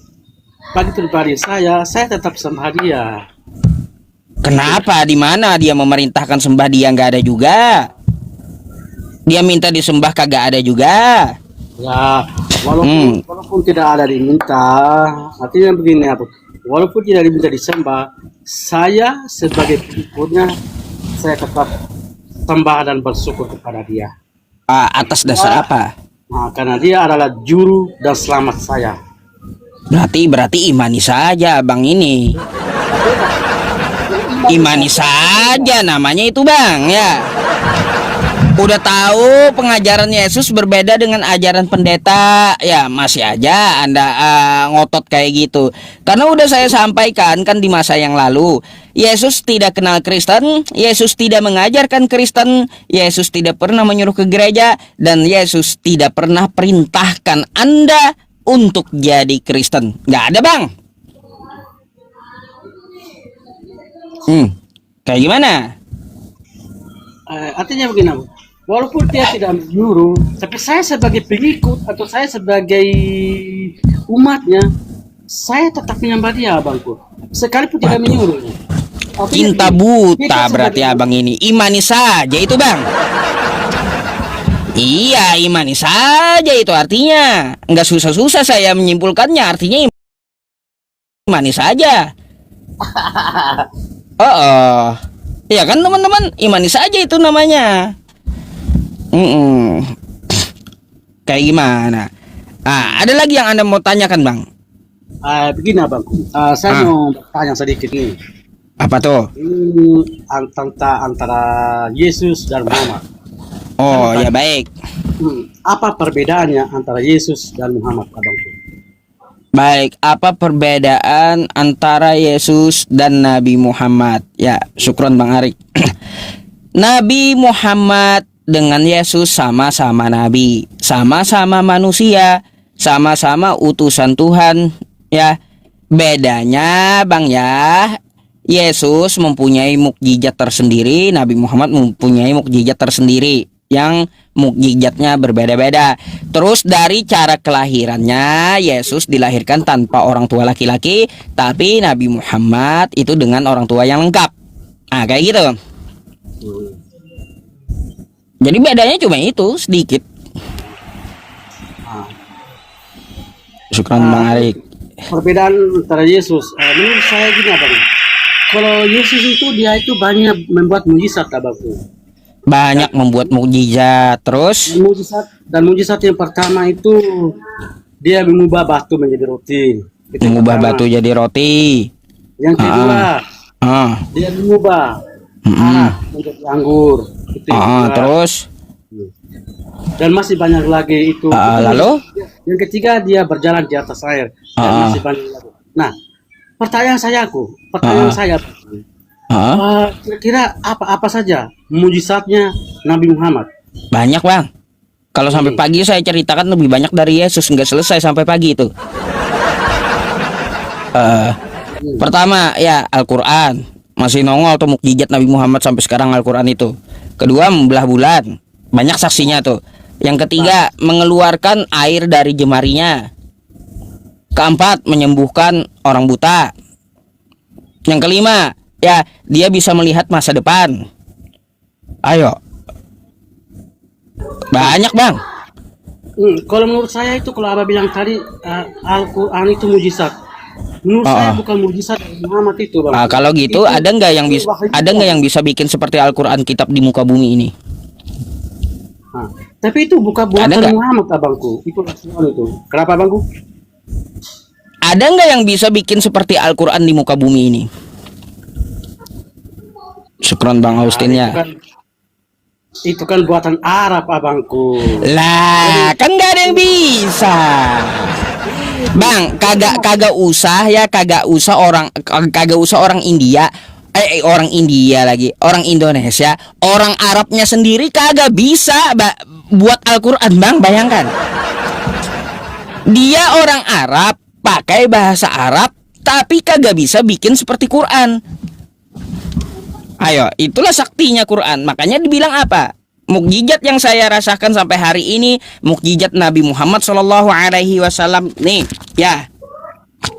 bagi pribadi saya tetap sembah dia. Kenapa? Di mana dia memerintahkan sembah dia nggak ada juga? Dia minta disembah kagak ada juga. Ya, walaupun tidak ada diminta, artinya begini apa? Walaupun tidak diminta disembah, saya sebagai pengikutnya saya tetap sembah dan bersyukur kepada dia. Atas dasar apa? Nah, karena dia adalah juru dan selamat saya. Berarti imani saja Bang ini. Imani saja namanya itu Bang ya. Udah tahu pengajaran Yesus berbeda dengan ajaran pendeta, ya masih aja Anda ngotot kayak gitu. Karena udah saya sampaikan kan di masa yang lalu, Yesus tidak kenal Kristen, Yesus tidak mengajarkan Kristen, Yesus tidak pernah menyuruh ke gereja, dan Yesus tidak pernah perintahkan Anda untuk jadi Kristen. Nggak ada Bang. Kayak gimana? Artinya begini, walaupun dia tidak menyuruh, tapi saya sebagai pengikut atau saya sebagai umatnya, saya tetap menyembah dia, Abangku. Sekalipun tidak menyuruh. Cinta buta berarti Abang ini. Imani saja itu Bang. Iya, imani saja itu artinya. Nggak susah-susah saya menyimpulkannya. Artinya imani saja. Ya kan teman-teman, imani saja itu namanya. Kayak gimana? Ada lagi yang Anda mau tanyakan Bang? Begini Abang, saya mau tanya sedikit nih. Apa tuh? Ini antara Yesus dan Muhammad. Ya baik. Apa perbedaannya antara Yesus dan Muhammad, Abangku? Baik, apa perbedaan antara Yesus dan Nabi Muhammad? Ya, syukron Bang Arik. Nabi Muhammad dengan Yesus sama-sama nabi, sama-sama manusia, sama-sama utusan Tuhan, ya. Bedanya Bang ya, Yesus mempunyai mukjizat tersendiri, Nabi Muhammad mempunyai mukjizat tersendiri yang mukjizatnya berbeda-beda. Terus dari cara kelahirannya, Yesus dilahirkan tanpa orang tua laki-laki, tapi Nabi Muhammad itu dengan orang tua yang lengkap. Kayak gitu. Jadi bedanya cuma itu sedikit. Syukran Bang Arik. Perbedaan antara Yesus, menurut saya gini Abang. Kalau Yesus itu dia itu banyak membuat mujizat Abangku. Banyak membuat mukjizat. Terus mujizat yang pertama itu dia mengubah batu menjadi roti. Mengubah batu jadi roti. Yang kedua, dia mengubah arak menjadi anggur. Terus dan masih banyak lagi itu. Lalu yang ketiga dia berjalan di atas air. Dan masih banyak lagi. Nah, pertanyaan saya kira-kira apa saja mujizatnya Nabi Muhammad? Banyak Bang. Kalau sampai pagi saya ceritakan lebih banyak dari Yesus, nggak selesai sampai pagi itu. Pertama ya Al-Quran, masih nongol tuh mukjizat Nabi Muhammad sampai sekarang Al-Quran itu. Kedua membelah bulan, banyak saksinya tuh. Yang ketiga mengeluarkan air dari jemarinya. Keempat menyembuhkan orang buta. Yang kelima ya dia bisa melihat masa depan. Ayo, banyak Bang. Kalau menurut saya itu kalau Abah bilang tadi Al-Quran itu mujizat. Menurut saya bukan mujizat Muhammad itu Bang. Kalau gitu itu, ada nggak yang bisa bikin seperti Al-Quran kitab di muka bumi ini? Nah, tapi itu bukan Ada buatan nggak? Muhammad abangku. Itu Rasulullah itu. Kenapa abangku? Ada nggak yang bisa bikin seperti Al-Quran di muka bumi ini? Syukron Bang Austin ya. Itu kan buatan Arab abangku. Lah, kan nggak ada yang bisa. Bang, kagak usah ya, kagak usah orang India, orang India lagi, orang Indonesia, orang Arabnya sendiri kagak bisa buat Al-Quran, Bang. Bayangkan. Dia orang Arab, pakai bahasa Arab, tapi kagak bisa bikin seperti Quran. Ayo, itulah saktinya Quran. Makanya dibilang apa? Mukjizat yang saya rasakan sampai hari ini, mukjizat Nabi Muhammad SAW. Nih, ya,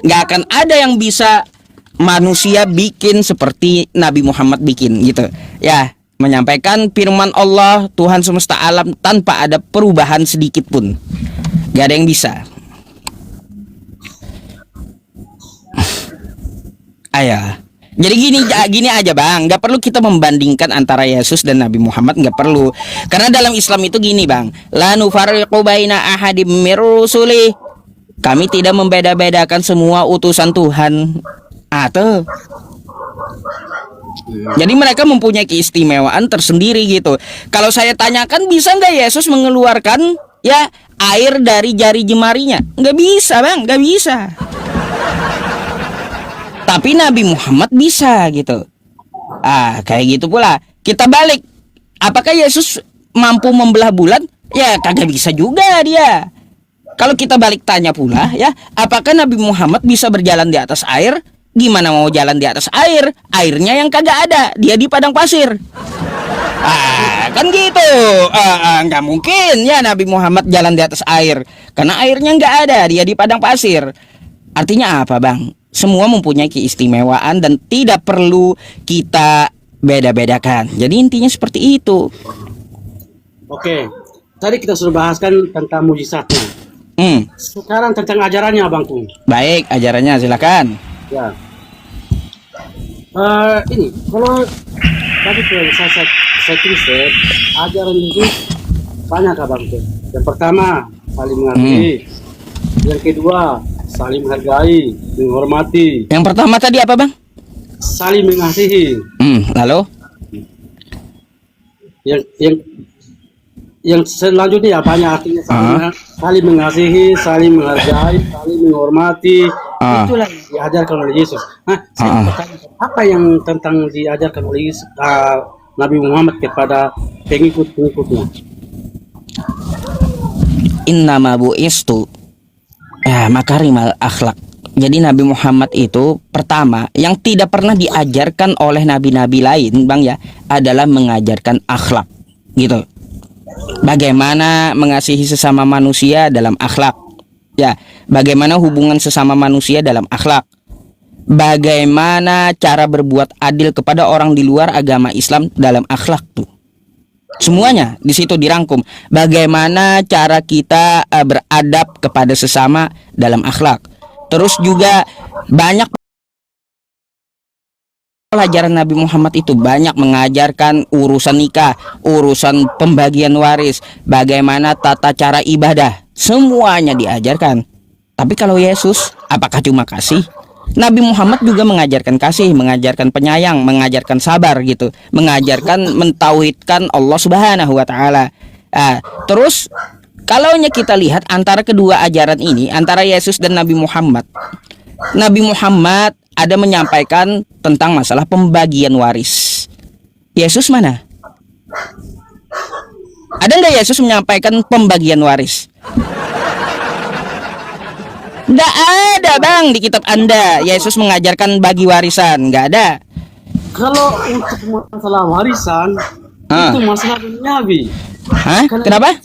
nggak akan ada yang bisa manusia bikin seperti Nabi Muhammad bikin, gitu. Ya, menyampaikan firman Allah Tuhan semesta alam tanpa ada perubahan sedikit pun. Gak ada yang bisa. Ayo. Jadi gini aja Bang, nggak perlu kita membandingkan antara Yesus dan Nabi Muhammad, nggak perlu. Karena dalam Islam itu gini Bang, la nufarriqu baina ahadim mir rusuli. Kami tidak membeda-bedakan semua utusan Tuhan. Tuh. Jadi mereka mempunyai keistimewaan tersendiri gitu. Kalau saya tanyakan, bisa nggak Yesus mengeluarkan ya air dari jari jemarinya? Nggak bisa Bang, nggak bisa. Tapi Nabi Muhammad bisa gitu. Kayak gitu pula. Kita balik. Apakah Yesus mampu membelah bulan? Ya kagak bisa juga dia. Kalau kita balik tanya pula ya, apakah Nabi Muhammad bisa berjalan di atas air? Gimana mau jalan di atas air? Airnya yang kagak ada. Dia di padang pasir. Kan gitu. Nggak mungkin ya Nabi Muhammad jalan di atas air. Karena airnya nggak ada. Dia di padang pasir. Artinya apa Bang? Semua mempunyai keistimewaan dan tidak perlu kita beda-bedakan. Jadi intinya seperti itu. Oke, tadi kita sudah bahaskan tentang mujizatnya. Sekarang tentang ajarannya abangku. Baik, ajarannya silakan. Ya. Ini kalau tadi saya tulis ajaran itu banyak abangku. Yang pertama saling menghargai. Yang kedua saling menghargai, menghormati. Yang pertama tadi apa Bang? Saling mengasihi. Lalu? Yang selanjutnya ya banyak artinya saling mengasihi, saling menghargai, saling menghormati. Itulah yang diajarkan oleh Yesus. Saya bertanya, apa yang tentang diajarkan oleh Yesus, Nabi Muhammad kepada pengikut-pengikutnya? Innama bu'istu makarimal akhlak. Jadi Nabi Muhammad itu pertama yang tidak pernah diajarkan oleh nabi-nabi lain Bang ya, adalah mengajarkan akhlak gitu. Bagaimana mengasihi sesama manusia dalam akhlak. Ya, bagaimana hubungan sesama manusia dalam akhlak. Bagaimana cara berbuat adil kepada orang di luar agama Islam dalam akhlak tuh. Semuanya di situ dirangkum. Bagaimana cara kita beradab kepada sesama dalam akhlak. Terus juga banyak pelajaran Nabi Muhammad itu banyak mengajarkan urusan nikah, urusan pembagian waris, bagaimana tata cara ibadah. Semuanya diajarkan. Tapi kalau Yesus, apakah cuma kasih? Nabi Muhammad juga mengajarkan kasih, mengajarkan penyayang, mengajarkan sabar gitu, mengajarkan mentauhidkan Allah Subhanahu wa taala. Terus kalau kita lihat antara kedua ajaran ini, antara Yesus dan Nabi Muhammad ada menyampaikan tentang masalah pembagian waris. Yesus mana? Ada nggak Yesus menyampaikan pembagian waris? Nggak ada Bang di kitab Anda. Yesus mengajarkan bagi warisan, nggak ada. Kalau untuk masalah warisan, itu masalah duniawi. Kenapa?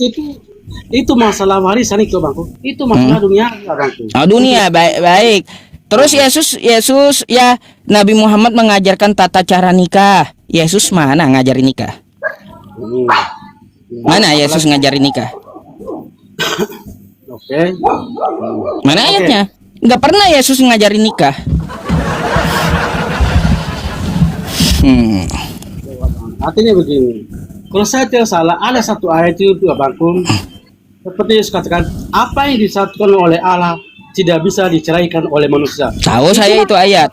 Itu masalah warisan itu Bangku. Itu masalah duniawi Bangku. Dunia baik. Terus Yesus ya Nabi Muhammad mengajarkan tata cara nikah. Yesus mana ngajarin nikah? Mana Yesus ngajarin nikah? Oke. Mana ayatnya? Nggak pernah Yesus ngajarin nikah. Artinya begini, kalau saya tidak salah ada satu ayat itu abangku, seperti Yesus katakan, apa yang disatukan oleh Allah tidak bisa diceraikan oleh manusia. Tahu saya itu ayat.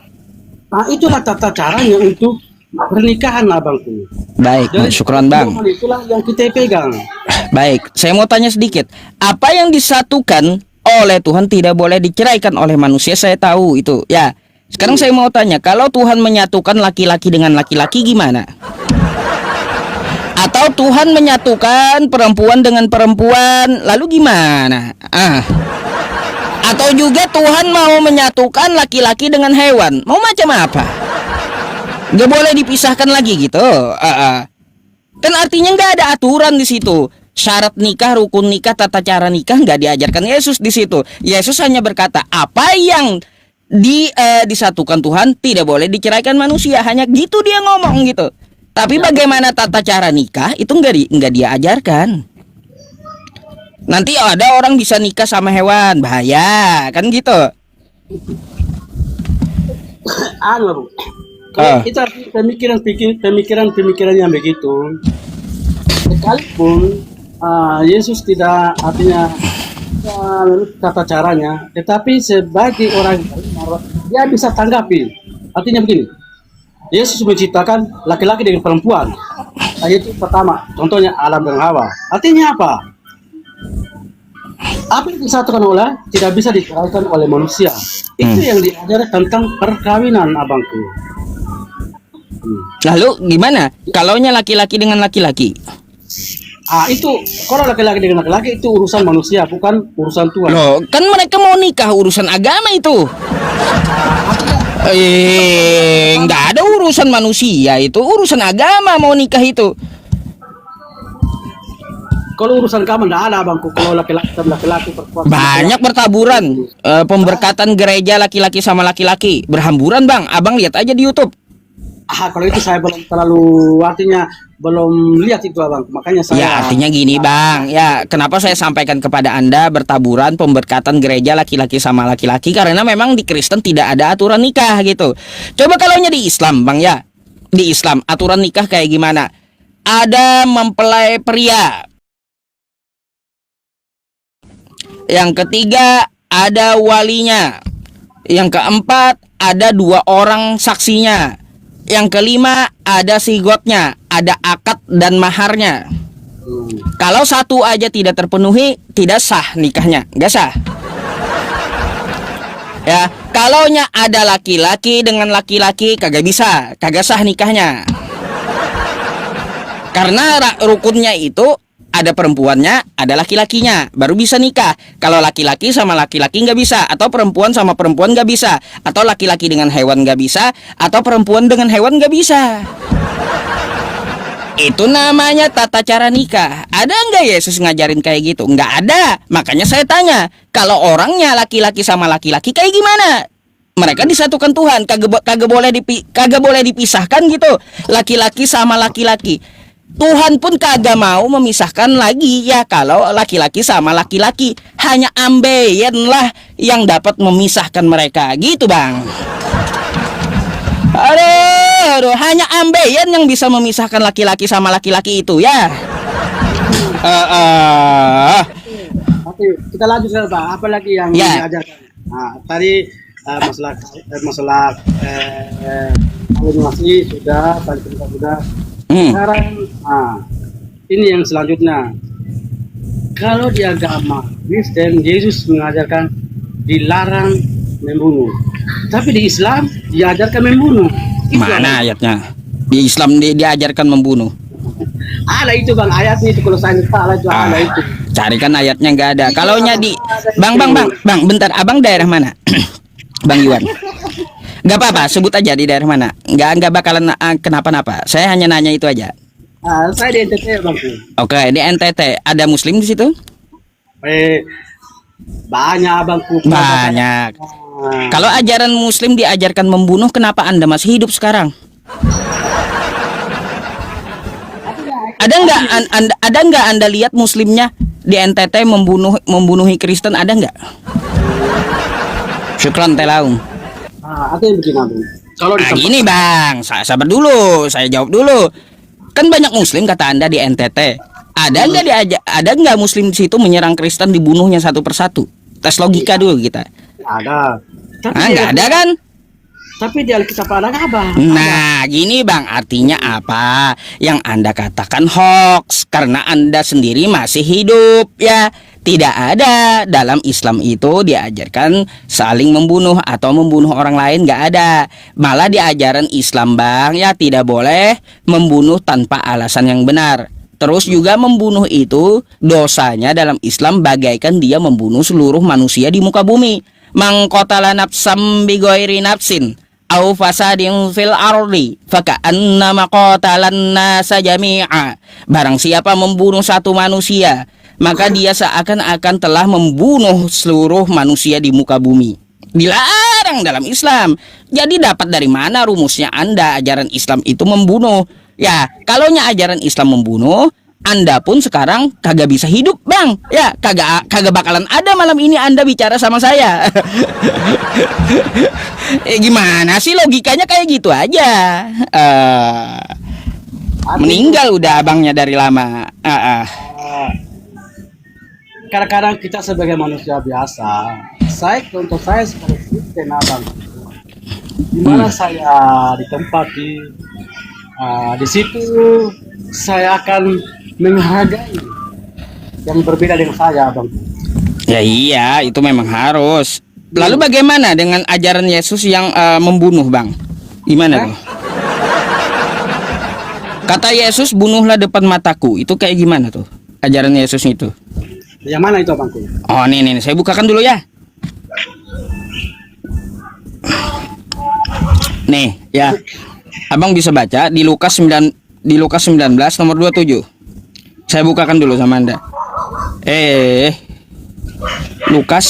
Nah, itulah tata caranya untuk pernikahan abangku. Baik, syukran bang. Itulah yang kita pegang. Baik, saya mau tanya sedikit. Apa yang disatukan oleh Tuhan tidak boleh diceraikan oleh manusia, saya tahu itu. Ya, sekarang saya mau tanya, kalau Tuhan menyatukan laki-laki dengan laki-laki gimana? Atau Tuhan menyatukan perempuan dengan perempuan, lalu gimana? Atau juga Tuhan mau menyatukan laki-laki dengan hewan, mau macam apa? Gak boleh dipisahkan lagi gitu. Kan artinya nggak ada aturan di situ. Syarat nikah, rukun nikah, tata cara nikah nggak diajarkan Yesus di situ. Yesus hanya berkata apa yang disatukan Tuhan tidak boleh diceraikan manusia. Hanya gitu dia ngomong gitu. Tapi bagaimana tata cara nikah itu nggak diajarkan. Nanti ada orang bisa nikah sama hewan, bahaya kan gitu. Bu. Kalau kita pemikiran yang begitu, sekalipun Yesus tidak artinya tata caranya, tetapi sebagai orang dia bisa tanggapi. Artinya begini, Yesus menciptakan laki-laki dengan perempuan. Itu pertama, contohnya Adam dan Hawa. Artinya apa? Apa yang disatukan oleh tidak bisa diceraikan oleh manusia. Itu yang diajar tentang perkawinan abangku. Lalu gimana? Kalaunya laki-laki dengan laki-laki? Itu kalau laki-laki dengan laki-laki itu urusan manusia, bukan urusan Tuhan. Loh, kan mereka mau nikah, urusan agama itu. Nggak ada urusan manusia, itu urusan agama mau nikah itu. Kalau urusan kamu nggak ada abangku. Kalau laki-laki sama laki-laki perempuan. Banyak bertaburan. Pemberkatan gereja laki-laki sama laki-laki berhamburan bang. Abang lihat aja di YouTube. Kalau itu saya belum terlalu artinya belum lihat itu abang. Makanya saya. Ya artinya gini bang. Ya kenapa saya sampaikan kepada anda bertaburan pemberkatan gereja laki-laki sama laki-laki karena memang di Kristen tidak ada aturan nikah gitu. Coba kalaunya di Islam bang ya. Di Islam aturan nikah kayak gimana? Ada mempelai pria. Yang ketiga ada walinya. Yang keempat ada 2 orang saksinya. Yang kelima ada sigotnya, ada akad dan maharnya. Kalau satu aja tidak terpenuhi, tidak sah nikahnya, nggak sah. Ya, kalaunya ada laki-laki dengan laki-laki kagak bisa, kagak sah nikahnya. Karena rukunnya itu ada perempuannya, ada laki-lakinya, baru bisa nikah. Kalau laki-laki sama laki-laki nggak bisa, atau perempuan sama perempuan nggak bisa, atau laki-laki dengan hewan nggak bisa, atau perempuan dengan hewan nggak bisa. Itu namanya tata cara nikah. Ada nggak Yesus ngajarin kayak gitu? Nggak ada. Makanya saya tanya, kalau orangnya laki-laki sama laki-laki kayak gimana? Mereka disatukan Tuhan, kagak boleh dipisahkan gitu. Laki-laki sama laki-laki. Tuhan pun kagak mau memisahkan lagi ya kalau laki-laki sama laki-laki. Hanya ambeien lah yang dapat memisahkan mereka gitu bang. Aduh, hanya ambeien yang bisa memisahkan laki-laki sama laki-laki itu ya. Oke, kita lanjut Pak. Apa lagi yang diajarkan? Tadi masalah komunikasi sudah, tadi kita sudah. Sekarang, ini yang selanjutnya. Kalau di agama Kristen, Yesus mengajarkan dilarang membunuh. Tapi di Islam diajarkan membunuh. Mana ayatnya? Di Islam diajarkan membunuh. Ada itu bang, ayatnya itu kalau saya salah itu ada itu. Carikan ayatnya nggak ada. Kalaunya di bang, bentar, abang daerah mana? Bang Iwan. Gak apa-apa, sebut aja di daerah mana. Nggak bakalan kenapa-napa. Saya hanya nanya itu aja. Saya di NTT bang. Oke, di NTT ada Muslim di situ? Banyak abangku. Banyak. Kalau ajaran Muslim diajarkan membunuh, kenapa Anda masih hidup sekarang? Ada nggak Anda lihat Muslimnya di NTT membunuhi Kristen? Ada nggak? Syukran telaung. Atau yang begini bang. Kalau gini bang, sabar dulu, saya jawab dulu. Kan banyak muslim kata Anda di NTT. Ada nggak muslim di situ menyerang Kristen, dibunuhnya satu persatu? Tes logika dulu kita. Ada. Tapi Ah, nggak ada kan? Tapi di Alkitab ada nggak, Bang? Nah, gini Bang, artinya apa? Yang Anda katakan hoax karena Anda sendiri masih hidup, ya. Tidak ada dalam Islam itu diajarkan saling membunuh atau membunuh orang lain, nggak ada. Malah di ajaran Islam Bang, ya tidak boleh membunuh tanpa alasan yang benar. Terus juga membunuh itu dosanya dalam Islam bagaikan dia membunuh seluruh manusia di muka bumi. Mangqatala nafsam bighairi nafsin au fasadin fil ardi faka'annama qatalan nasa jami'a. Barang siapa membunuh satu manusia, maka dia seakan-akan telah membunuh seluruh manusia di muka bumi. Dilarang dalam Islam. Jadi dapat dari mana rumusnya Anda ajaran Islam itu membunuh? Ya, kalaunya ajaran Islam membunuh, Anda pun sekarang kagak bisa hidup, Bang. Ya, kagak bakalan ada malam ini Anda bicara sama saya. Gimana sih logikanya kayak gitu aja? Meninggal udah abangnya dari lama. Kadang-kadang kita sebagai manusia biasa, contoh saya sebagai Kristen, Abang, di mana saya ditempati, di situ saya akan menghargai yang berbeda dengan saya, Abang. Ya iya, itu memang harus. Lalu bagaimana dengan ajaran Yesus yang membunuh, Bang? Gimana tuh? Kata Yesus, bunuhlah depan mataku. Itu kayak gimana tuh? Ajaran Yesus itu. Yang mana itu, Abangku? Oh, nih, saya bukakan dulu ya. Nih, ya. Abang bisa baca di Lukas 19 nomor 27. Saya bukakan dulu sama Anda. Lukas,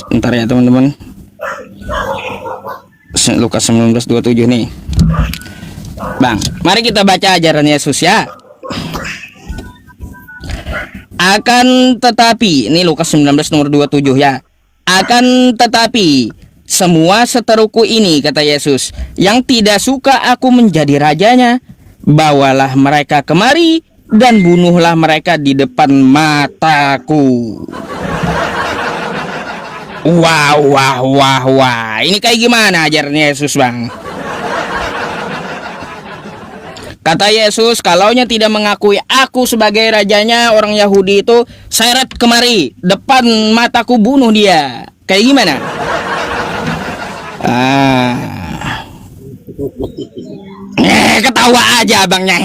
ntar ya teman-teman. Lukas 19:27 nih. Bang, mari kita baca ajaran Yesus ya. Akan tetapi, ini Lukas 19 nomor 27 ya. Akan tetapi, semua seteruku ini, kata Yesus, yang tidak suka aku menjadi rajanya, bawalah mereka kemari dan bunuhlah mereka di depan mataku. Wah. Ini kayak gimana ajaran Yesus, Bang? Kata Yesus, kalaunya tidak mengakui aku sebagai rajanya orang Yahudi itu, seret kemari, depan mataku bunuh dia. Kayak gimana? Ketawa aja abangnya,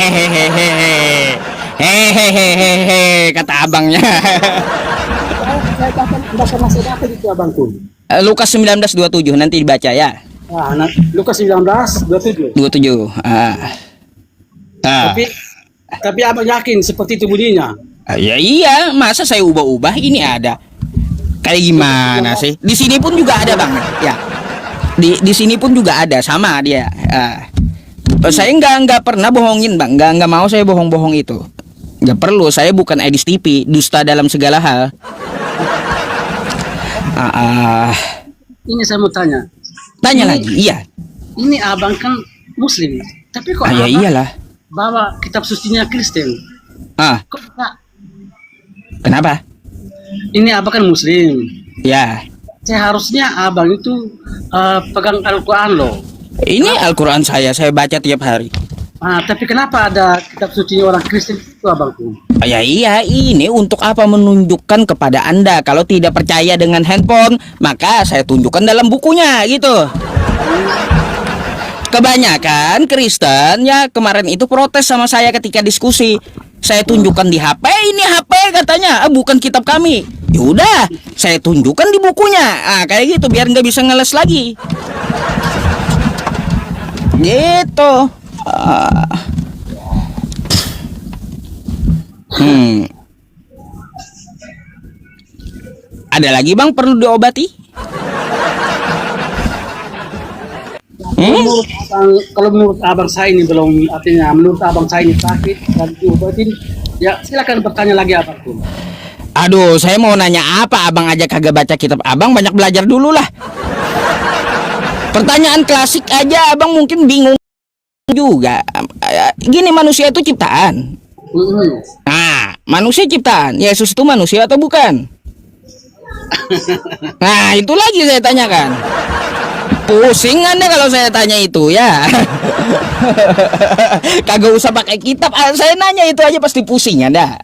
hehehe, kata abangnya. Saya baca masih apa itu, Abangku? Lukas 19:27 nanti dibaca ya. Lukas 19:27. 27. Tapi Abang yakin seperti itu bunyinya? Ya iya, masa saya ubah-ubah ini ada. Kayak gimana sih? Di sini pun juga ada, Bang. Ya. Di sini pun juga ada sama dia. Saya nggak pernah bohongin, Bang. Nggak mau saya bohong-bohong itu. Nggak perlu, saya bukan Edis TV, dusta dalam segala hal. Ini saya mau tanya. Tanya lagi, iya. Ini Abang kan Muslim, tapi kok Ya Abang iyalah. bawa kitab sucinya Kristen? Kok enggak? Kenapa? Ini Abang kan Muslim. Ya. Seharusnya Abang itu pegang Al-Quran loh. Ini Al-Quran saya baca tiap hari. Tapi kenapa ada kitab sucinya orang Kristen itu, Abangku? Ya iya, ini untuk apa? Menunjukkan kepada Anda. Kalau tidak percaya dengan handphone, maka saya tunjukkan dalam bukunya gitu. Kebanyakan Kristen ya kemarin itu protes sama saya ketika diskusi. Saya tunjukkan di HP, ini HP katanya, bukan kitab kami. Yaudah, saya tunjukkan di bukunya. Kayak gitu biar nggak bisa ngeles lagi. Gitu. Ada lagi, Bang, perlu diobati? Kalau menurut Abang saya ini belum, artinya menurut Abang saya ini sakit dan diobatin, ya silakan bertanya lagi, Abangku. Aduh, saya mau nanya apa? Abang aja kagak baca kitab. Abang banyak belajar dulu lah. Pertanyaan klasik aja Abang mungkin bingung juga. Gini, manusia itu ciptaan. Nah, manusia ciptaan. Yesus itu manusia atau bukan? Nah, itu lagi saya tanyakan. Pusing Anda kalau saya tanya itu ya. Kagak usah pakai kitab. Saya nanya itu aja pasti pusing Anda.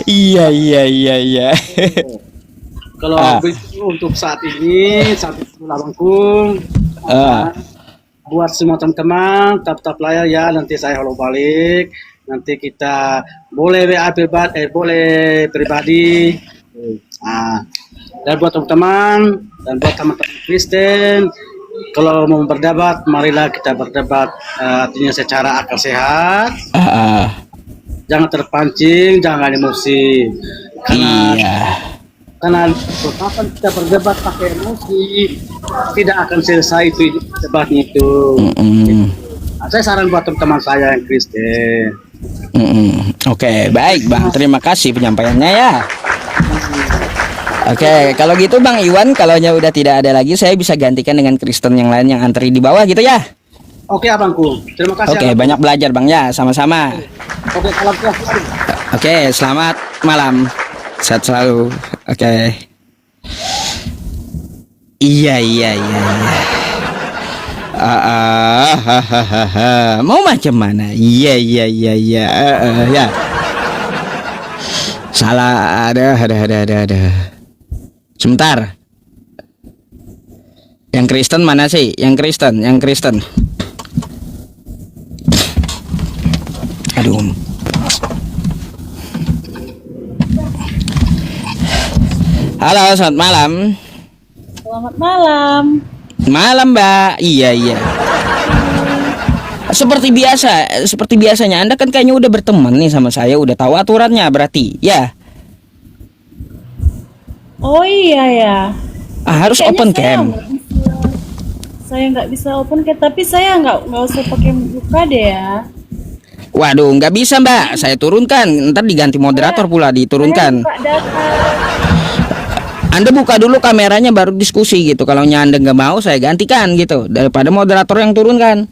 Iya. Kalau begitu untuk saat itu Abangku, buat semua teman-teman tetap layar ya. Nanti saya halo balik. Nanti kita boleh WA pribadi. Dan buat teman-teman dan buat teman-teman Kristen, kalau mau berdebat, marilah kita berdebat. Artinya secara akal sehat. Jangan terpancing, jangan emosi. Karena kapan kita berdebat pakai emosi, tidak akan selesai itu debatnya itu. Saya saran buat teman-teman saya yang Kristen. Oke, baik Bang. Terima kasih penyampaiannya ya. Oke, kalau gitu Bang Iwan, kalaunya udah tidak ada lagi, saya bisa gantikan dengan Kristen yang lain yang antri di bawah gitu ya. Oke Abangku, terima kasih. Oke, Abangku. banyak belajar Bang ya, sama-sama. Oke, salam sehat selalu. Oke, selamat malam. Sehat selalu. Oke. Iya. Mau macam mana? Iya. Ya. Salah, ada. Sebentar. Yang Kristen mana sih? Yang Kristen. Aduh. Halo, selamat malam. Selamat malam. Malam, Mbak. Iya. Seperti biasanya Anda kan kayaknya udah berteman nih sama saya, udah tahu aturannya berarti, ya. Oh iya ya. Harus Kayaknya open cam. Saya nggak bisa open cam, tapi saya nggak usah pakai buka deh ya. Waduh, nggak bisa Mbak, saya turunkan. Ntar diganti moderator pula, diturunkan. Saya buka data. Anda buka dulu kameranya baru diskusi gitu. Kalau Anda nggak mau, saya gantikan gitu. Daripada moderator yang turunkan.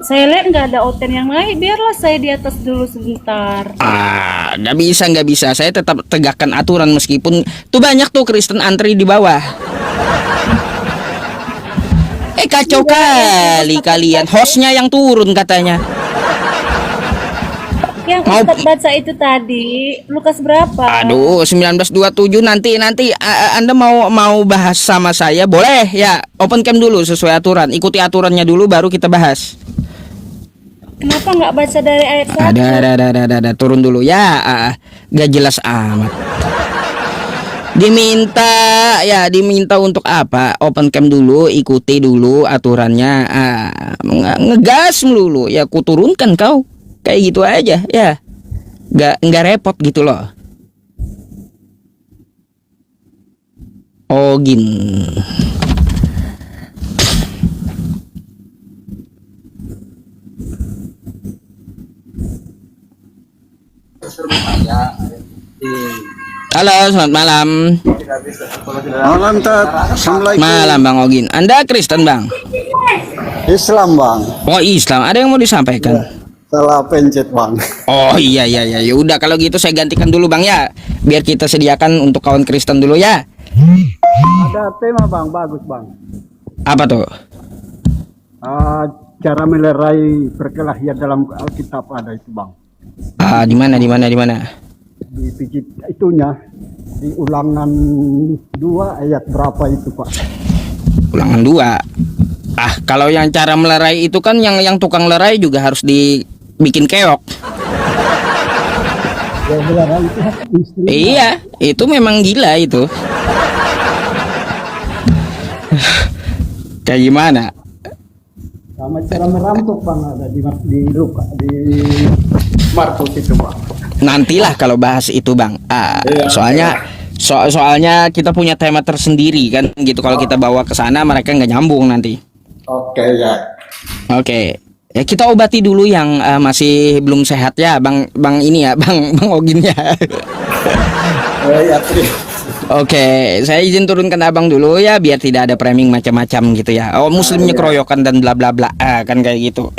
Saya lihat nggak ada open yang naik, biarlah saya di atas dulu sebentar. Nggak bisa. Saya tetap tegakkan aturan meskipun tuh banyak tuh Kristen antri di bawah. Kacau kali kalian. Hostnya yang turun katanya. Yang Ustadz baca itu tadi Lukas berapa? Aduh, 19:27 nanti Anda mau bahas sama saya boleh ya. Open cam dulu sesuai aturan. Ikuti aturannya dulu baru kita bahas. Kenapa nggak baca dari ayat 1? Ada turun dulu ya. Gak jelas amat. Diminta untuk apa? Open cam dulu, ikuti dulu aturannya. Ngegas melulu. Ya ku turunkan kau. Kayak gitu aja ya. Nggak repot gitu loh. Oh gini. Halo, selamat malam. Malam Tat. Assalamualaikum. Malam Bang Ogin. Anda Kristen Bang? Islam Bang. Oh Islam. Ada yang mau disampaikan? Salah pencet Bang. Oh iya. Ya udah kalau gitu saya gantikan dulu Bang ya. Biar kita sediakan untuk kawan Kristen dulu ya. Ada tema Bang, bagus Bang. Apa tuh? Cara melerai perkelahian dalam Alkitab ada itu Bang. Di mana? Di pijit itunya di Ulangan 2 ayat berapa itu Pak? Ulangan 2. Kalau yang cara melerai itu kan yang tukang lerai juga harus dibikin keok. Ya, melerai itu istri. Iya, itu memang gila itu. Kayak gimana? Sama cara merampok Bang ada di Luka di Markus itu Bang. Nantilah kalau bahas itu Bang. Soalnya kita punya tema tersendiri kan gitu. Kalau kita bawa ke sana mereka nggak nyambung nanti. Oke ya. Oke. Ya kita obati dulu yang masih belum sehat ya, Bang ini ya, Bang Ogin ya. Ya, Oke, saya izin turunkan abang dulu ya, biar tidak ada framing macam-macam gitu ya. Oh, muslimnya keroyokan dan bla bla bla, kan kayak gitu.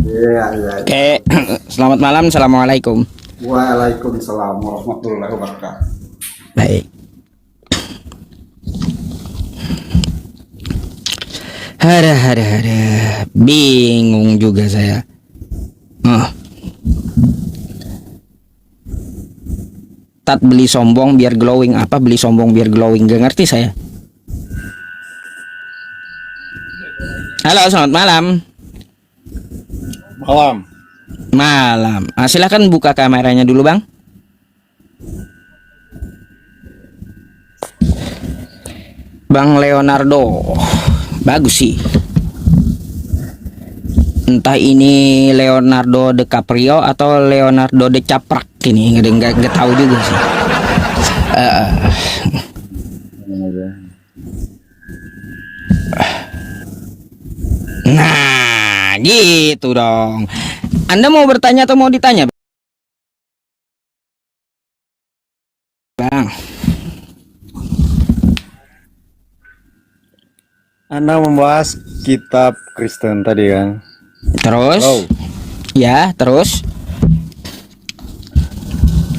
iya, iya. Oke, selamat malam, assalamualaikum. Waalaikumsalam warahmatullahi wabarakatuh. Baik. Ada, bingung juga saya. Tat beli sombong biar glowing, apa beli sombong biar glowing, gak ngerti saya. Halo, selamat malam. Malam. Malam. Silahkan buka kameranya dulu, Bang. Bang Leonardo. Bagus sih. Entah ini Leonardo DiCaprio atau Leonardo DiCaprak ini, nggak tahu juga sih. Nah, gitu dong. Anda mau bertanya atau mau ditanya, Bang? Anda membahas kitab Kristen tadi kan? Terus? Oh. Ya, terus?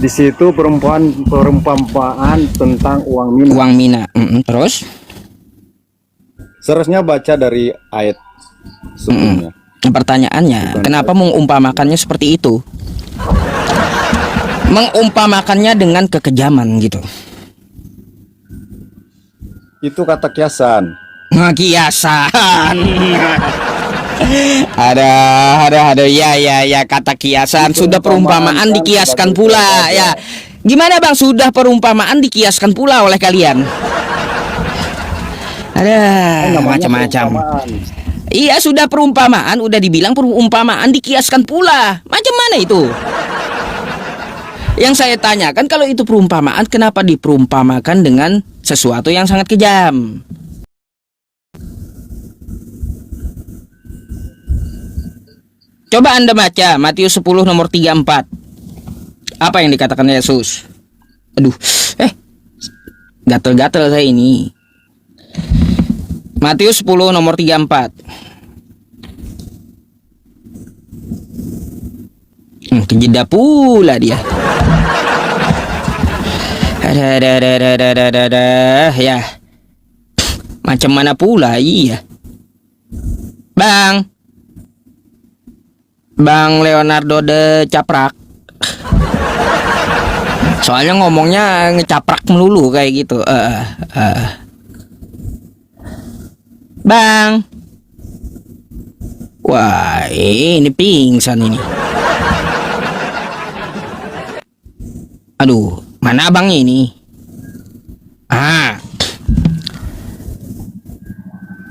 Di situ perumpamaan tentang uang mina. Uang mina. Terus? Seharusnya baca dari ayat sebelumnya. Pertanyaannya, kenapa mengumpamakannya seperti itu? Mengumpamakannya dengan kekejaman gitu. Itu kata kiasan. Nah, kiasan. ada ya kata kiasan. Sudah perumpamaan dikiaskan pula ya. Gimana Bang, sudah perumpamaan dikiaskan pula oleh kalian? Ada macam-macam. Iya, sudah perumpamaan, udah dibilang perumpamaan dikiaskan pula. Macam mana itu? Yang saya tanyakan, kalau itu perumpamaan, kenapa diperumpamakan dengan sesuatu yang sangat kejam? Coba Anda baca Matius 10 nomor 34. Apa yang dikatakan Yesus? Aduh, gatel-gatel saya ini. Matius 10 nomor 34. Kejeda pula dia. Ada ya. Macam mana pula, iya. Bang Leonardo DiCaprak. Soalnya ngomongnya ngecaprak melulu kayak gitu. Bang. Wah, ini pingsan ini. Aduh, mana abangnya ini?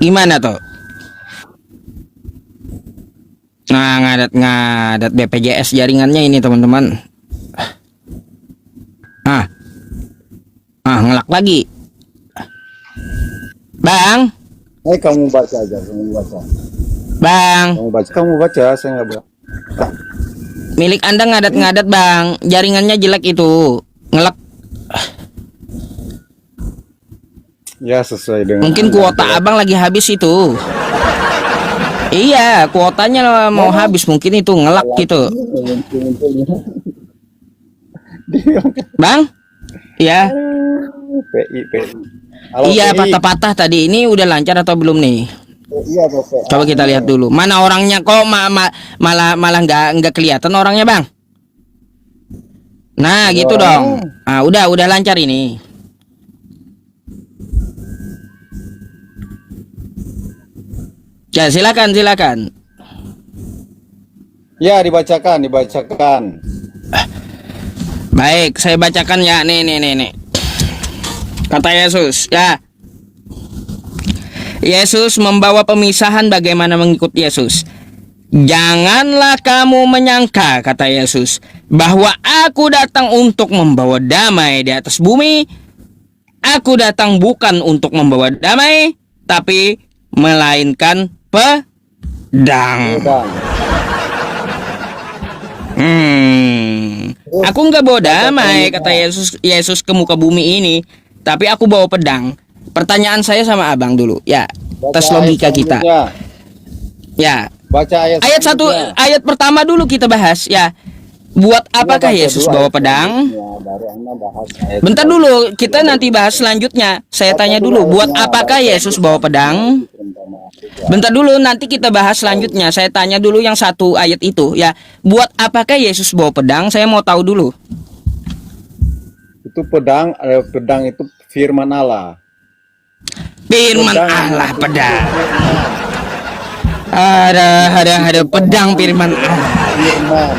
Gimana tuh? Nah, ngadat BPJS jaringannya ini, teman-teman. Ngelak lagi. Bang. Kamu baca aja, kamu baca. Bang. Kamu baca, saya nggak baca. Milik Anda ngadat-ngadat, Bang. Jaringannya jelek itu. Ngelak. Ya, sesuai dengan Mungkin kuota Abang lagi habis itu. Iya, kuotanya mau habis, mungkin itu ngelak gitu. Bang? Iya. PI. Iya, patah-patah tadi. Ini udah lancar atau belum nih? Iya, Bapak. Coba kita lihat dulu. Mana orangnya, kok malah nggak kelihatan orangnya, Bang? Nah, gitu dong. Udah lancar ini. Ya, silakan. Ya, dibacakan. Baik, saya bacakan ya. Nih. Kata Yesus, ya. Yesus membawa pemisahan bagaimana mengikut Yesus. Janganlah kamu menyangka, kata Yesus, bahwa aku datang untuk membawa damai di atas bumi. Aku datang bukan untuk membawa damai, tapi melainkan pedang. Aku nggak bawa damai kata Yesus ke muka bumi ini, tapi aku bawa pedang. Pertanyaan saya sama abang dulu, ya tes logika kita. Ya, Baca ayat satu, ayat pertama dulu kita bahas ya. Buat apakah Yesus bawa pedang? Bentar dulu, kita nanti bahas selanjutnya. Saya tanya dulu, buat apakah Yesus bawa pedang? Bentar dulu, nanti kita bahas selanjutnya. Saya tanya dulu yang satu ayat itu ya. Buat apakah Yesus bawa pedang? Saya mau tahu dulu. Itu pedang itu firman Allah. Firman Allah pedang. Ada pedang firman Allah.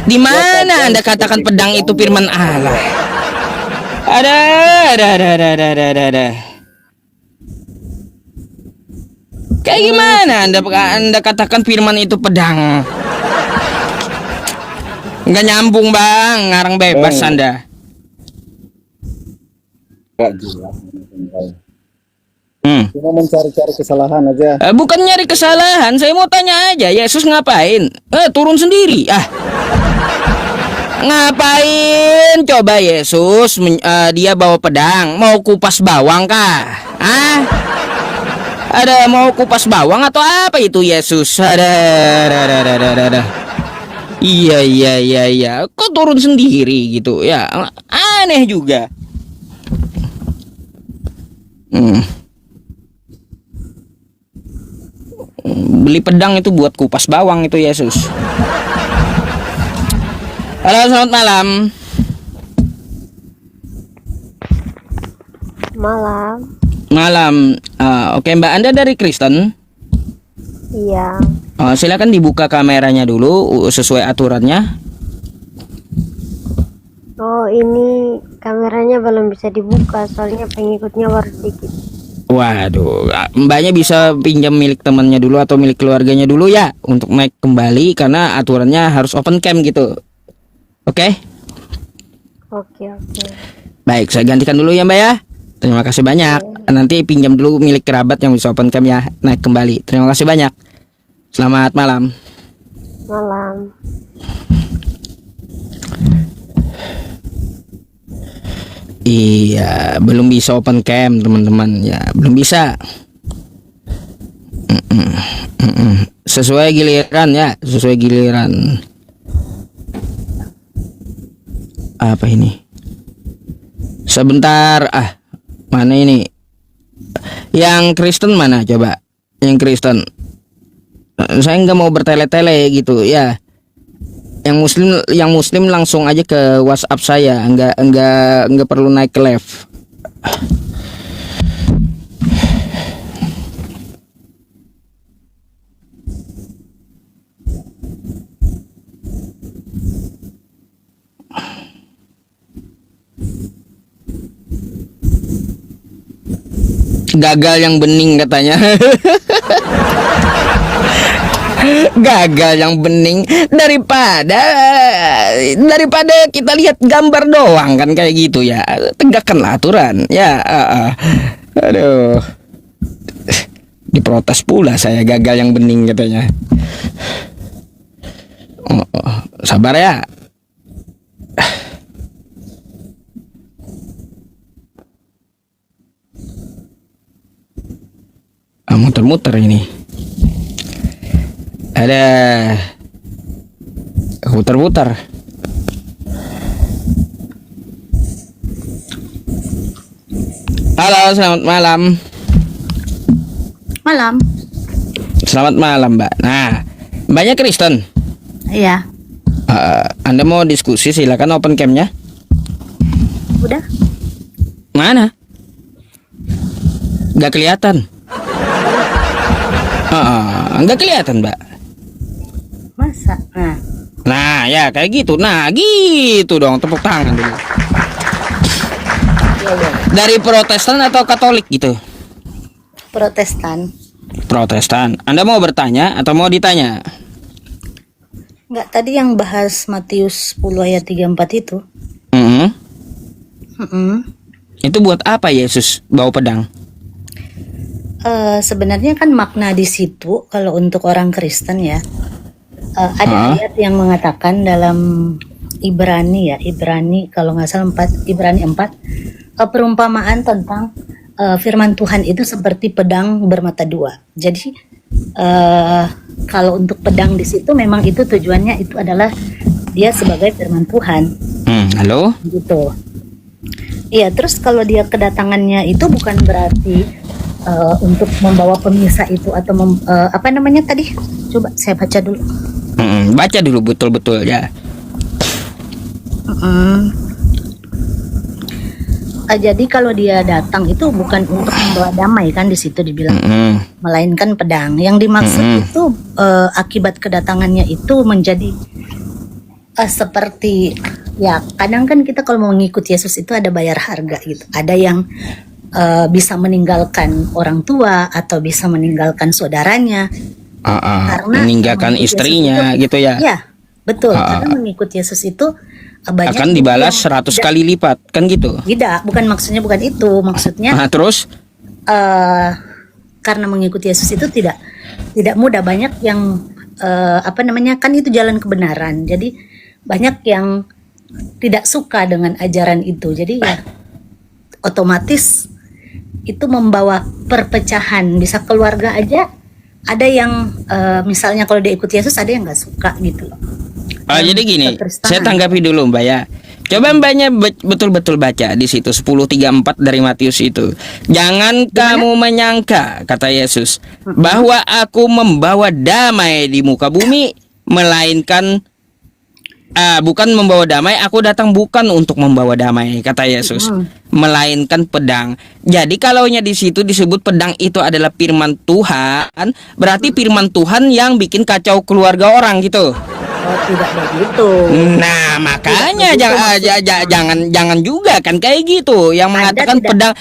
Di mana Anda katakan pedang itu firman Allah? Ada. Kayak gimana Anda katakan firman itu pedang? Nggak nyambung bang, ngarang bebas Anda. Gak jelas. Cuma mencari-cari kesalahan aja. Bukan nyari kesalahan, saya mau tanya aja, Yesus ngapain? Turun sendiri. Ngapain coba Yesus dia bawa pedang, mau kupas bawang kah? Ada mau kupas bawang atau apa itu Yesus? Ada. Iya. Kok turun sendiri gitu ya? Aneh juga. Beli pedang itu buat kupas bawang itu Yesus. Halo, selamat malam. Malam. Oke, Mbak, Anda dari Kristen? Iya. Silakan dibuka kameranya dulu sesuai aturannya. Oh, ini kameranya belum bisa dibuka soalnya pengikutnya baru sedikit. Waduh, Mbaknya bisa pinjam milik temannya dulu atau milik keluarganya dulu ya untuk naik kembali karena aturannya harus open cam gitu. Oke? Oke. Baik, saya gantikan dulu ya Mbak ya. Terima kasih banyak. Nanti pinjam dulu milik kerabat yang bisa open cam ya, naik kembali. Terima kasih banyak. Selamat malam. Malam. Iya, belum bisa open cam teman-teman ya, belum bisa. Sesuai giliran ya, sesuai giliran. Apa ini? Sebentar, mana ini? Yang Kristen mana coba? Yang Kristen. Saya nggak mau bertele-tele gitu ya. Yang muslim langsung aja ke WhatsApp saya, nggak perlu naik ke live. Gagal yang bening katanya. Gagal yang bening daripada kita lihat gambar doang kan kayak gitu ya. Tegakkanlah aturan ya. Aduh, diprotes pula saya gagal yang bening katanya. Sabar ya. Muter-muter ini. Ada putar-putar. Halo, selamat malam. Malam. Selamat malam, Mbak. Nah, Mbaknya Kristen? Iya. Anda mau diskusi, silakan open cam-nya. Udah. Mana? Nggak kelihatan. Nggak kelihatan, Mbak. Masa? Nah, ya kayak gitu. Nah, gitu dong, tepuk tangan dulu. Dari Protestan atau Katolik gitu? Protestan. Protestan. Anda mau bertanya atau mau ditanya? Enggak, tadi yang bahas Matius 10 ayat 34 itu. Itu buat apa Yesus bawa pedang? Sebenarnya kan makna di situ kalau untuk orang Kristen ya, Ada ayat yang mengatakan dalam Ibrani ya, Ibrani kalau nggak salah 4, Ibrani 4, perumpamaan tentang firman Tuhan itu seperti pedang bermata dua. Jadi kalau untuk pedang di situ memang itu tujuannya itu adalah dia sebagai firman Tuhan. Halo? Gitu. Iya, terus kalau dia kedatangannya itu bukan berarti untuk membawa pemisah itu atau apa namanya tadi? Coba saya baca dulu. Baca dulu betul-betul ya. Jadi kalau dia datang itu bukan untuk membawa damai kan di situ dibilang, melainkan pedang. Yang dimaksud itu akibat kedatangannya itu menjadi seperti ya kadang kan kita kalau mau ngikut Yesus itu ada bayar harga gitu. Ada yang bisa meninggalkan orang tua atau bisa meninggalkan saudaranya. Karena meninggalkan istrinya itu, gitu ya. Iya, betul. Karena mengikut Yesus itu banyak akan dibalas 100 kali lipat kan gitu. Tidak, bukan maksudnya bukan itu. Maksudnya terus karena mengikuti Yesus itu tidak mudah. Banyak yang apa namanya kan itu jalan kebenaran. Jadi banyak yang tidak suka dengan ajaran itu. Jadi ya otomatis itu membawa perpecahan. Bisa keluarga aja ada yang misalnya kalau dia ikut Yesus ada yang nggak suka gitu loh. Jadi gini, saya tanggapi dulu Mbak ya. Coba Mbaknya betul-betul baca di situ 10:34 dari Matius itu. Jangan kamu menyangka, kata Yesus, bahwa aku membawa damai di muka bumi, melainkan bukan membawa damai, aku datang bukan untuk membawa damai, kata Yesus, melainkan pedang. Jadi kalaunya di situ disebut pedang itu adalah firman Tuhan, berarti firman Tuhan yang bikin kacau keluarga orang gitu. Tidak begitu. Nah, makanya jangan juga kan kayak gitu yang mengatakan pedang.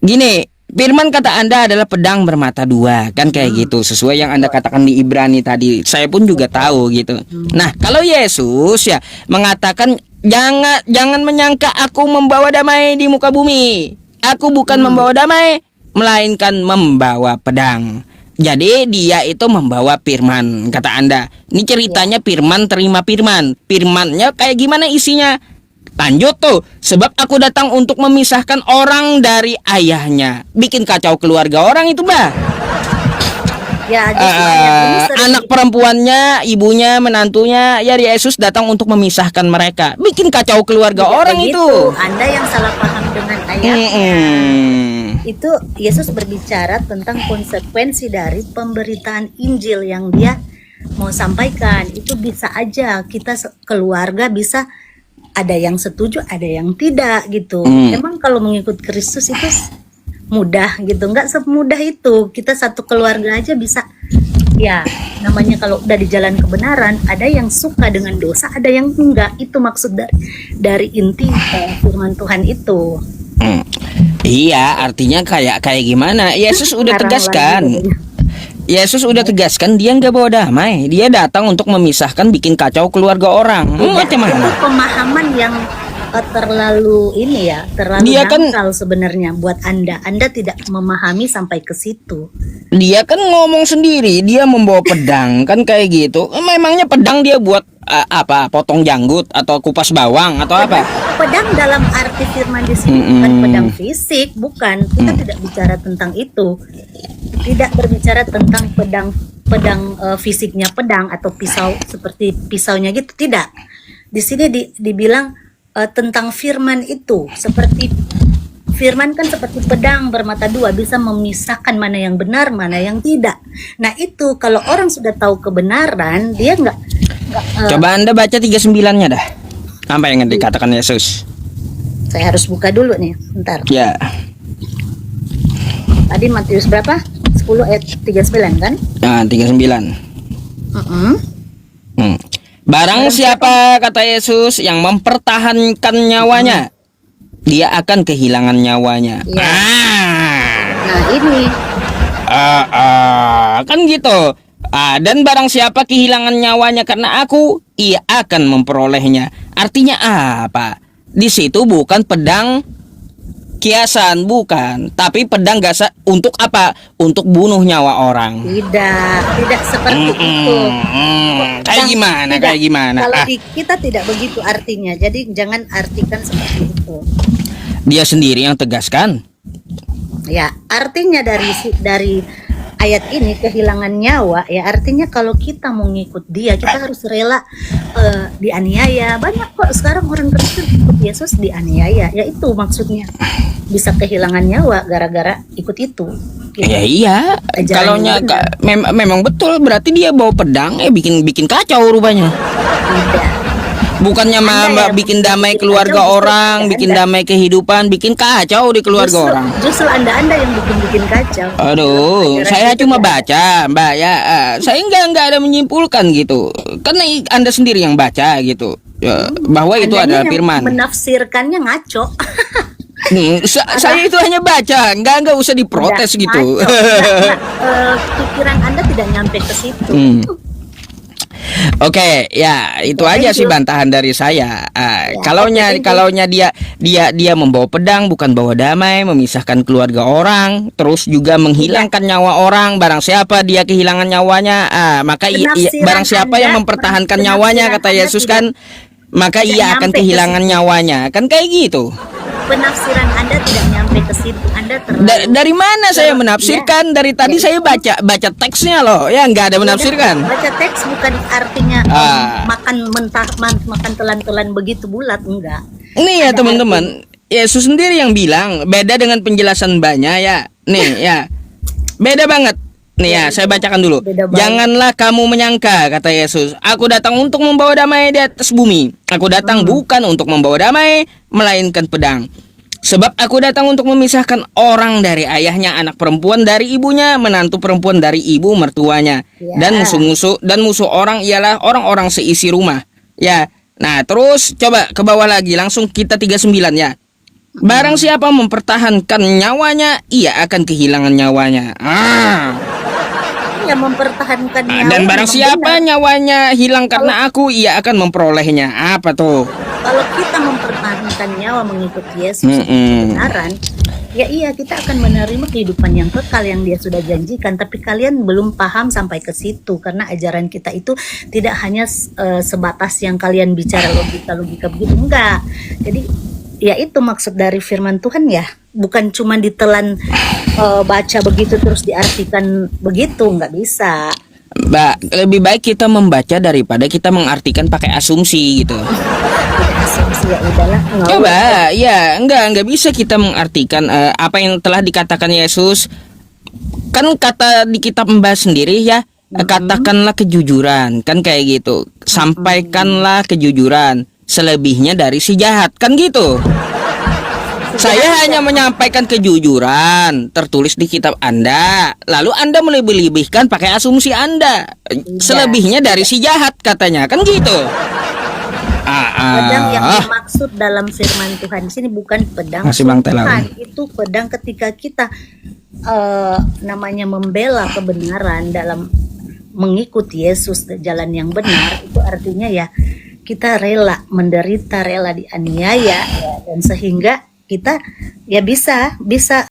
Gini, firman kata Anda adalah pedang bermata dua, kan kayak gitu, sesuai yang Anda katakan di Ibrani tadi. Saya pun juga tahu gitu. Nah, kalau Yesus ya mengatakan jangan menyangka aku membawa damai di muka bumi. Aku bukan membawa damai, melainkan membawa pedang. Jadi dia itu membawa firman, kata Anda. Ini ceritanya firman terima firman. Firmannya kayak gimana isinya? Lanjut tuh, sebab aku datang untuk memisahkan orang dari ayahnya. Bikin kacau keluarga orang itu, Mbak. Ya, anak perempuannya, ibunya, menantunya, ya Yesus datang untuk memisahkan mereka. Bikin kacau keluarga orang begitu. itu. Anda yang salah paham dengan ayatnya. Itu Yesus berbicara tentang konsekuensi dari pemberitaan Injil yang dia mau sampaikan. Itu bisa aja kita keluarga bisa ada yang setuju, ada yang tidak gitu. Emang kalau mengikut Kristus itu mudah gitu, nggak semudah itu. Kita satu keluarga aja bisa, ya namanya kalau udah di jalan kebenaran, ada yang suka dengan dosa, ada yang enggak. Itu maksud dari inti firman Tuhan itu. Iya, artinya kayak gimana? Yesus udah tegaskan. Yesus udah tegaskan dia nggak bawa damai. Dia datang untuk memisahkan, bikin kacau keluarga orang. Macam mana? Itu pemahaman yang terlalu ini ya, terlalu dangkal sebenarnya buat Anda. Anda tidak memahami sampai ke situ. Dia kan ngomong sendiri, dia membawa pedang kan kayak gitu. Memangnya pedang dia buat apa? Potong janggut atau kupas bawang atau apa? Pedang dalam arti firman di sini bukan pedang fisik, bukan. Kita tidak bicara tentang itu. Tidak berbicara tentang pedang fisiknya pedang atau pisau seperti pisaunya gitu, tidak. Di sini dibilang tentang firman itu, seperti firman kan seperti pedang bermata dua, bisa memisahkan mana yang benar, mana yang tidak. Nah itu kalau orang sudah tahu kebenaran, dia nggak Coba Anda baca 39-nya dah. Apa yang dikatakan Yesus? Saya harus buka dulu nih, bentar. Ya. Tadi Matius berapa? 10 ayat 39 kan? Nah, 39. Barang siapa, kata Yesus, yang mempertahankan nyawanya, dia akan kehilangan nyawanya. Ya. Nah ini kan gitu. Dan barang siapa kehilangan nyawanya karena aku, ia akan memperolehnya. Artinya apa? Di situ bukan pedang kiasan bukan, tapi pedang untuk apa? Untuk bunuh nyawa orang. Tidak seperti itu. Kayak gimana? Tidak. Kayak gimana? Kalau kita tidak begitu artinya. Jadi jangan artikan seperti itu. Dia sendiri yang tegaskan. Ya, artinya dari ayat ini kehilangan nyawa ya artinya kalau kita mau ngikut dia kita harus rela dianiaya. Banyak kok sekarang orang Kristen ikut Yesus dianiaya. Ya itu maksudnya. Bisa kehilangan nyawa gara-gara ikut itu. Gitu. Ya iya. Kalau memang betul berarti dia bawa pedang bikin kacau rupanya. Tidak. Bukannya bikin damai keluarga orang, bikin damai kehidupan, bikin kacau di keluarga orang. Justru Anda yang bikin kacau. Aduh, saya cuma baca, Mbak ya. Saya nggak ada menyimpulkan gitu. Karena Anda sendiri yang baca gitu. Bahwa itu adalah firman. Menafsirkannya ngaco. Saya itu hanya baca, nggak usah diprotes gitu. Pikiran Anda tidak nyampe ke situ. Oke, ya itu aja sih bantahan dari saya. Kalaunya dia membawa pedang bukan bawa damai, memisahkan keluarga orang, terus juga menghilangkan nyawa orang. Barang siapa dia kehilangan nyawanya, maka barang siapa yang mempertahankan nyawanya kata Yesus kan, maka ia akan kehilangan nyawanya. Kan kayak gitu. Penafsiran Anda tidak nyampe ke situ. Anda dari mana saya menafsirkan? Dari tadi saya baca teksnya loh. Ya nggak ada menafsirkan. Baca teks bukan artinya makan mentah, makan telan-telan begitu bulat, enggak. Ini ya teman-teman, Yesus sendiri yang bilang beda dengan penjelasan banyak ya. Nih ya, beda banget. Nih ya, saya bacakan dulu. Janganlah kamu menyangka, kata Yesus, aku datang untuk membawa damai di atas bumi. Aku datang bukan untuk membawa damai, melainkan pedang. Sebab aku datang untuk memisahkan orang dari ayahnya, anak perempuan dari ibunya, menantu perempuan dari ibu mertuanya. Dan musuh orang ialah orang-orang seisi rumah. Ya, nah terus coba ke bawah lagi, langsung kita 39 ya. Barang siapa mempertahankan nyawanya, ia akan kehilangan nyawanya. Ya mempertahankan nyawa. Dan barang siapa nyawanya hilang karena aku, ia akan memperolehnya. Apa tuh? Kalau kita mempertahankan nyawa mengikuti Yesus kebenaran, ya iya kita akan menerima kehidupan yang kekal yang Dia sudah janjikan. Tapi kalian belum paham sampai ke situ karena ajaran kita itu tidak hanya sebatas yang kalian bicara logika begitu, enggak. Jadi ya itu maksud dari firman Tuhan ya, bukan cuma ditelan baca begitu terus diartikan begitu, nggak bisa. Mbak, lebih baik kita membaca daripada kita mengartikan pakai asumsi gitu. Asumsi ya udahlah. Coba, ya nggak bisa kita mengartikan apa yang telah dikatakan Yesus. Kan kata di kitab Mbak sendiri ya, katakanlah kejujuran, kan kayak gitu. Sampaikanlah kejujuran, selebihnya dari si jahat, kan gitu. Saya hanya menyampaikan kejujuran tertulis di kitab Anda, lalu Anda melebih-lebihkan pakai asumsi Anda. Selebihnya dari si jahat katanya, kan gitu. Pedang yang dimaksud dalam firman Tuhan di sini bukan pedang Tuhan, itu pedang ketika kita namanya membela kebenaran dalam mengikuti Yesus jalan yang benar, itu artinya ya kita rela menderita, rela dianiaya ya, dan sehingga kita ya bisa